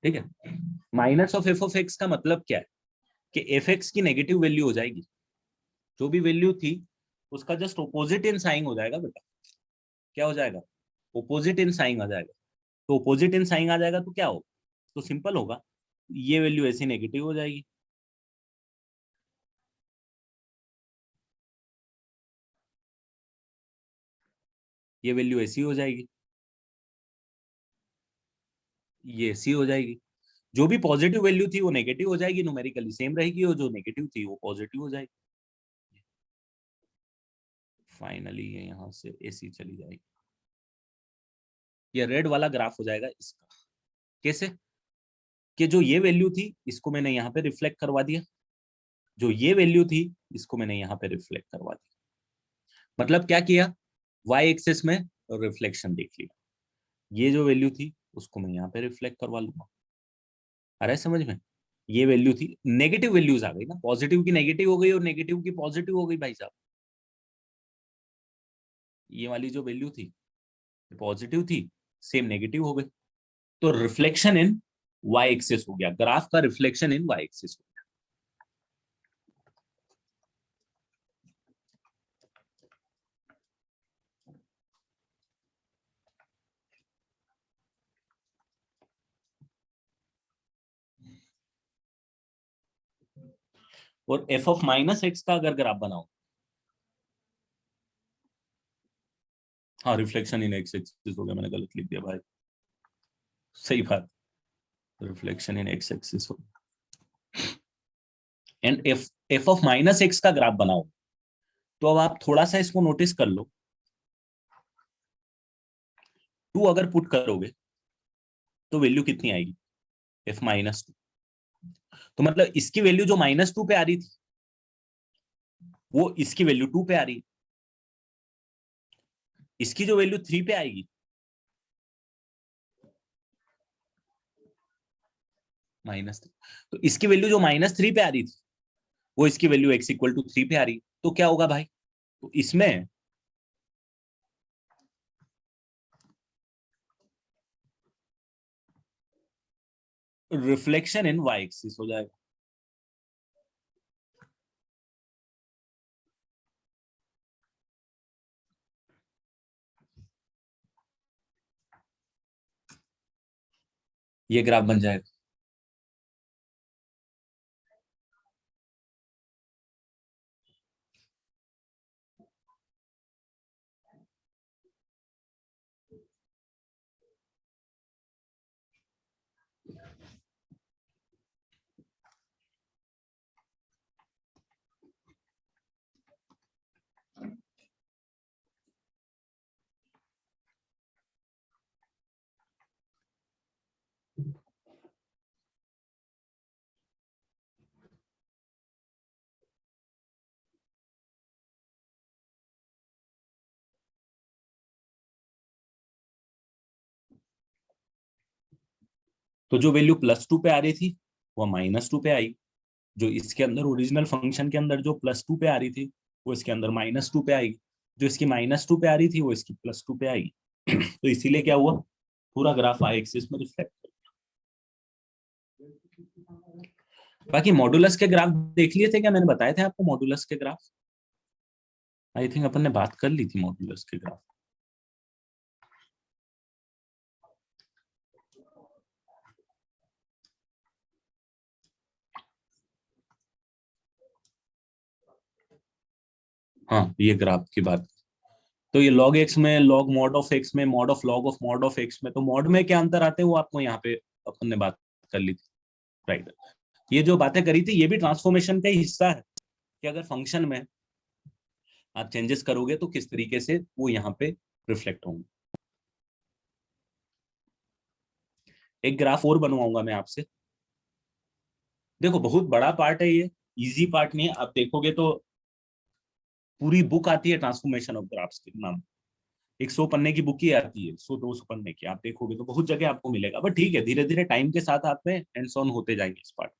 ठीक है, minus of f of x का मतलब क्या है कि एफ एक्स की नेगेटिव वैल्यू हो जाएगी, जो भी वैल्यू थी उसका जस्ट ओपोजिट इन साइन हो जाएगा बेटा। क्या हो जाएगा? ओपोजिट इन साइन आ जाएगा। तो ओपोजिट इन साइन आ जाएगा तो क्या होगा? तो सिंपल होगा, ये वैल्यू ऐसी नेगेटिव हो जाएगी, ये वैल्यू ऐसी हो जाएगी, ये ऐसी हो जाएगी। जो भी पॉजिटिव वैल्यू थी वो नेगेटिव हो जाएगी, न्यूमेरिकली सेम रहेगी, और जो नेगेटिव थी वो पॉजिटिव हो जाएगी। फाइनली ये यहाँ से ऐसी चली जाएगी, ये रेड वाला ग्राफ हो जाएगा इसका। कैसे? कि जो ये वैल्यू थी इसको मैंने यहाँ पे रिफ्लेक्ट करवा दिया, जो ये वैल्यू थी इसको मैंने यहाँ पे रिफ्लेक्ट करवा दिया। मतलब क्या किया, वाई एक्सेस में रिफ्लेक्शन देख लिया, ये जो वैल्यू थी उसको मैं यहाँ पे रिफ्लेक्ट करवा लूंगा। अरे समझ में, ये वैल्यू थी, नेगेटिव वैल्यूज आ गई ना, पॉजिटिव की नेगेटिव हो गई और नेगेटिव की पॉजिटिव हो गई भाई साहब। ये वाली जो वैल्यू थी पॉजिटिव थी, सेम नेगेटिव हो गई, तो रिफ्लेक्शन इन वाई एक्सिस हो गया, ग्राफ का रिफ्लेक्शन इन वाई एक्सिस हो गया। और एफ ऑफ माइनस एक्स का अगर ग्राफ बनाओ, हाँ रिफ्लेक्शन इन एक्स एक्सिस हो गया, मैंने गलत लिख दिया भाई, सही बात, रिफ्लेक्शन इन एक्स एक्सिस हो गया। And F F of minus x का ग्राफ बनाओ, तो अब आप थोड़ा सा इसको नोटिस कर लो, 2 अगर पुट करोगे तो वैल्यू कितनी आएगी, एफ माइनस 2। तो मतलब इसकी वैल्यू जो -2 पे आ रही थी वो इसकी वैल्यू 2 पे आ रही है, इसकी जो वैल्यू 3 पे आएगी, -3, तो इसकी वैल्यू जो -3 पे आ रही थी वो इसकी वैल्यू x = 3 पे आ रही, तो क्या होगा भाई, तो इसमें रिफ्लेक्शन इन y एक्सिस हो जाएगा। ये ग्राफ बन जाएगा। तो जो वैल्यू +2 पे आ रही थी वो -2 पे आई, जो इसके अंदर ओरिजिनल फंक्शन के अंदर जो +2 पे आ रही थी वो इसके अंदर -2 पे आई, जो इसकी -2 पे आ रही थी वो इसकी +2 पे आई। तो इसीलिए क्या हुआ, पूरा ग्राफ y एक्सिस में रिफ्लेक्ट। बाकी मॉडुलस के ग्राफ देख लिए थे क्या, मैंने बताए थे आपको मॉडुलस के ग्राफ? आई थिंक अपन ने बात कर ली थी मॉड्यूलस के ग्राफ। हाँ, ये ग्राफ की बात। तो ये लॉग एक्स में, लॉग मॉड ऑफ एक्स में, mod of log of mod of x में, तो मॉड में क्या अंतर आते हैं वो आपको यहाँ पे अपन ने बात कर ली थी, राइट। ये जो बातें करी थी ये भी ट्रांसफॉर्मेशन का ही हिस्सा है, कि अगर फंक्शन में आप चेंजेस करोगे तो किस तरीके से वो यहाँ पे रिफ्लेक्ट होंगे। एक ग्राफ और बनवाऊंगा मैं आपसे। देखो बहुत बड़ा पार्ट है ये, इजी पार्ट नहीं है। आप देखोगे तो पूरी बुक आती है ट्रांसफॉर्मेशन ऑफ ग्राफ्स के नाम। 100 पन्ने की बुक ही आती है, 100-200 पन्ने की। आप देखोगे तो बहुत जगह आपको मिलेगा, बट ठीक है, धीरे धीरे टाइम के साथ आप में हैंड्स ऑन होते जाएंगे इस पार्ट।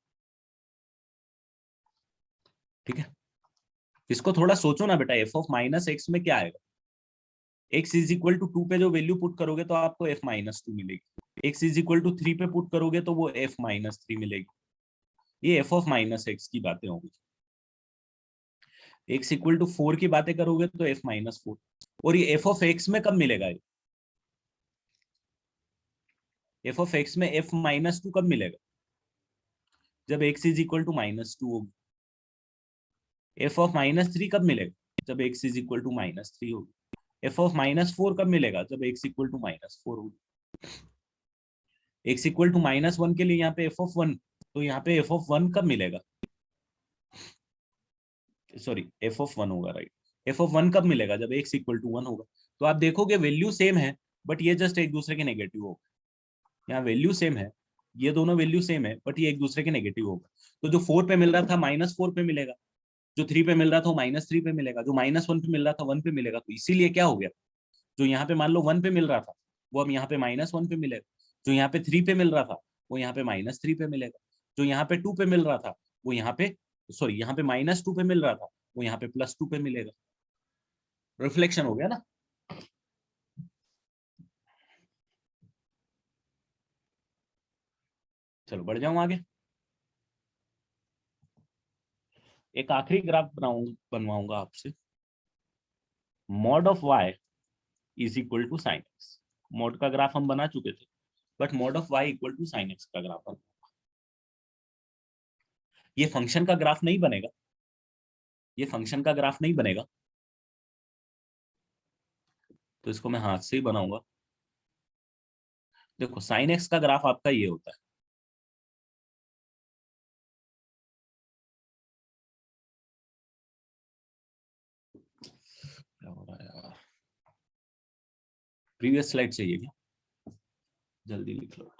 ठीक है, इसको थोड़ा सोचो ना बेटा, एफ ऑफ माइनस एक्स में क्या आएगा। एक्स इज इक्वल टू 2 पे जो वैल्यू पुट करोगे तो आपको एफ माइनस 2 मिलेगी। एक्स इज इक्वल टू 3 पे पुट करोगे तो वो एफ माइनस 3 मिलेगी। ये एफ ऑफ माइनस एक्स की बातें होंगी। एक्स इक्वल टू 4 की बातें करोगे तो एफ माइनस 4। और ये एफ ऑफ एक्स में कब मिलेगा, एफ ऑफ एक्स में एफ माइनस 2 कब मिलेगा, जब x is equal to minus 2 होगी। एफ ऑफ माइनस 3 कब मिलेगा, जब x is equal to minus 3 होगी। एफ ऑफ माइनस 4 कब मिलेगा, जब एक्स इक्वल टू माइनस 4 होगी। एक्स इक्वल टू माइनस 1 के लिए यहाँ पे एफ ऑफ 1, तो यहाँ पे एफ ऑफ 1 कब मिलेगा, सॉरी एफ ऑफ 1 होगा, राइट। एफ ऑफ 1 कब मिलेगा, जब एक्स इक्वल टू 1 होगा। तो आप देखोगे वैल्यू सेम है, बट ये जस्ट एक दूसरे के नेगेटिव होगा। यहाँ वैल्यू सेम है, ये दोनों वैल्यू सेम है, बट ये एक दूसरे के नेगेटिव होगा। तो जो 4 पे मिल रहा था -4 पे मिलेगा, जो 3 पे मिल रहा था वो -3 पे मिलेगा, जो -1 पे मिल रहा था 1 पे मिलेगा। तो इसीलिए क्या हो गया, जो यहाँ पे मान लो 1 पे मिल रहा था वो अब यहाँ पे -1 पे मिलेगा। जो यहाँ पे 3 पे मिल रहा था वो यहाँ पे -3 पे मिलेगा। जो यहाँ पे 2 पे मिल रहा था वो यहाँ पे, सॉरी यहाँ पे -2 पे मिल रहा था वो यहाँ पे +2 पे मिलेगा। रिफ्लेक्शन हो गया ना। चलो बढ़ जाऊं आगे। एक आखिरी ग्राफ बनवाऊंगा आपसे। Mod of y is equal to sine x. Mod का ग्राफ हम बना चुके थे, but mod of y equal to sine x का ग्राफ बना। ये फंक्शन का ग्राफ नहीं बनेगा, ये फंक्शन का ग्राफ नहीं बनेगा, तो इसको मैं हाथ से ही बनाऊंगा। देखो साइन एक्स का ग्राफ आपका ये होता है। क्या हो रहा है यार, प्रीवियस स्लाइड चाहिए क्या, जल्दी लिख लो।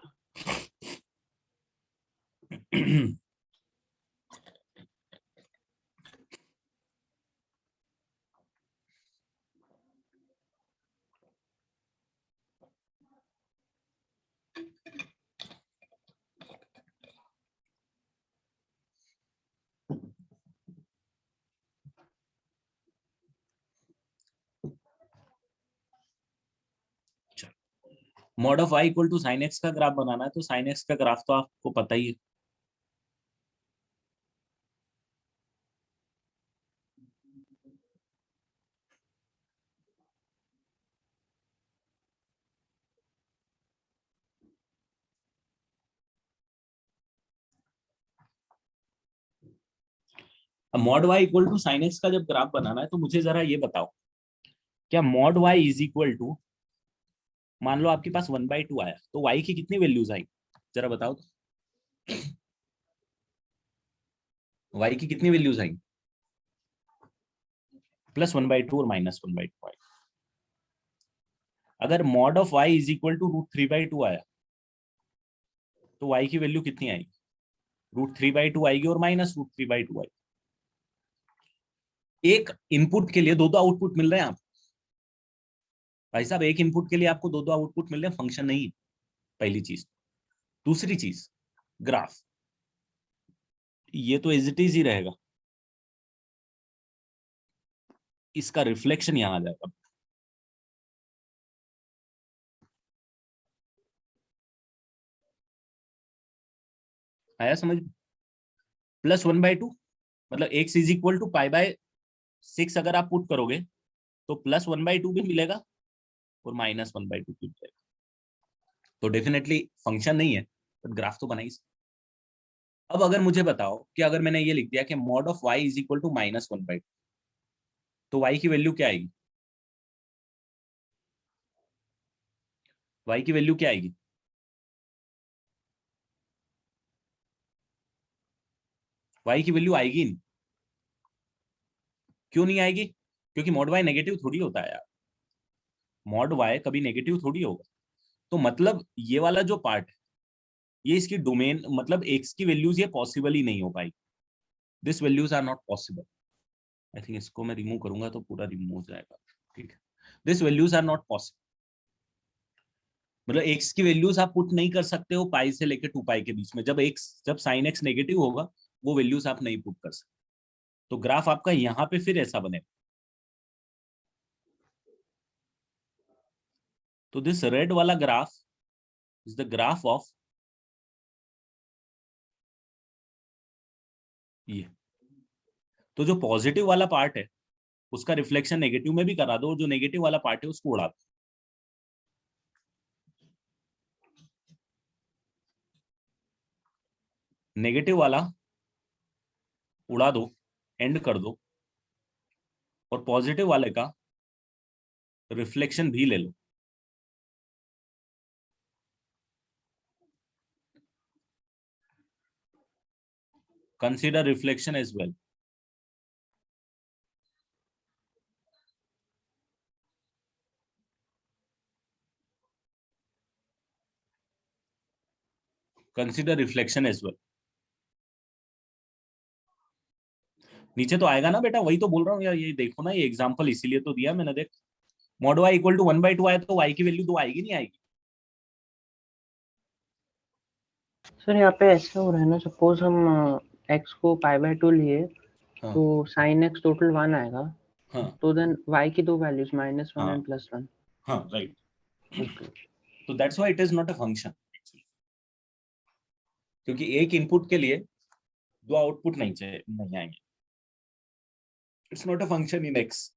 Mod of y equal to sine x का ग्राफ बनाना है, तो साइन एक्स का ग्राफ तो आपको पता ही है। अब mod y equal to sine x का जब ग्राफ बनाना है तो मुझे जरा ये बताओ, क्या mod y is equal to, मान लो आपके पास 1/2 आया तो y की कितनी वैल्यूज आई, जरा बताओ तो। y की कितनी वैल्यूज आई, +1/2 और -1/2 आई। अगर mod of y is equal to √3/2 आया तो y की वैल्यू कितनी आएगी, √3/2 आएगी और -√3/2 आएगी। एक इनपुट के लिए दो दो आउटपुट मिल रहे हैं आप, भाई साहब एक इनपुट के लिए आपको दो दो आउटपुट मिल रहे हैं, फंक्शन नहीं। पहली चीज। दूसरी चीज, ग्राफ, ये तो एज इट इज ही रहेगा, इसका रिफ्लेक्शन यहां आ जाएगा। आया समझ, +1/2 मतलब x is equal to pi by 6 अगर आप पुट करोगे तो +1/2 भी मिलेगा और -1/2 भी मिलेगा। तो डेफिनेटली फंक्शन नहीं है, बट ग्राफ तो बना ही। अब अगर मुझे बताओ कि अगर मैंने ये लिख दिया कि mod of y is equal to -1/2, तो y की वैल्यू क्या आएगी? y की वैल्यू क्या आएगी? y की वैल्यू आएगी नहीं। क्यों नहीं आएगी? क्योंकि मॉड y नेगेटिव थोड़ी होता है यार, मॉड y कभी नेगेटिव थोड़ी होगा। तो मतलब ये वाला जो पार्ट है, ये इसकी डोमेन, मतलब x की वैल्यूज ये पॉसिबल ही नहीं हो पाई। This values are not possible. I think इसको मैं रिमूव करूंगा तो पूरा रिमूव हो जाएगा। ठीक है, this values are not possible. मतलब x की वैल्यूज आप पुट नहीं कर सकते हो पाई से लेके 2 पाई के बीच में। जब साइन x नेगेटिव होगा, वो वैल्यूज आप नहीं पुट कर सकते। तो ग्राफ आपका यहाँ पे फिर ऐसा बनेगा। तो दिस रेड वाला graph is the graph of ये। तो जो पॉजिटिव वाला पार्ट है उसका रिफ्लेक्शन नेगेटिव में भी करा दो, और जो नेगेटिव वाला पार्ट है उसको उड़ा दो। नेगेटिव वाला उड़ा दो, एंड कर दो, और पॉजिटिव वाले का रिफ्लेक्शन भी ले लो। Consider reflection as well. Consider reflection as well. नीचे तो आएगा ना बेटा, वही तो बोल रहा हूँ यार, ये देखो ना, ये एग्जांपल इसीलिए तो दिया मैंने। देख, मॉड y इक्वल टू 1/2 आया तो y की वैल्यू 2 आएगी नहीं आएगी? सर यहाँ पे ऐसा हो रहा है ना, सपोज हम x को π/2 लिए, हाँ तो sin x टोटल 1 आएगा, हाँ तो देन y की दो वैल्यूज -1 हाँ एंड +1। हाँ, राइट। ओके। तो that's why it is not a function, क्योंकि एक इनपुट के लिए दो आउटपुट नहीं आएंगे। It's not a function in x.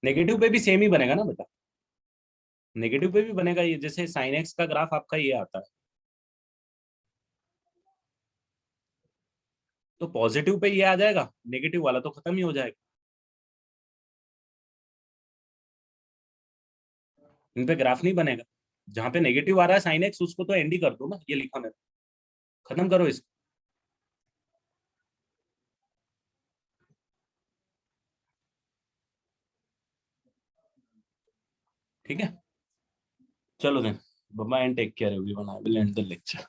Negative पे भी सेम ही बनेगा ना बेटा, नेगेटिव पे भी बनेगा ये। जैसे साइन एक्स का ग्राफ आपका ये आता है, तो पॉजिटिव पे ये आ जाएगा, नेगेटिव वाला तो खत्म ही हो जाएगा। इन पे ग्राफ नहीं बनेगा। जहां पे नेगेटिव आ रहा है साइन एक्स, उसको तो एंड ही कर दो ना, ये लिखा मैंने, खत्म करो इसको। ठीक है, चलो then, bye bye and take care everyone, I will end the lecture.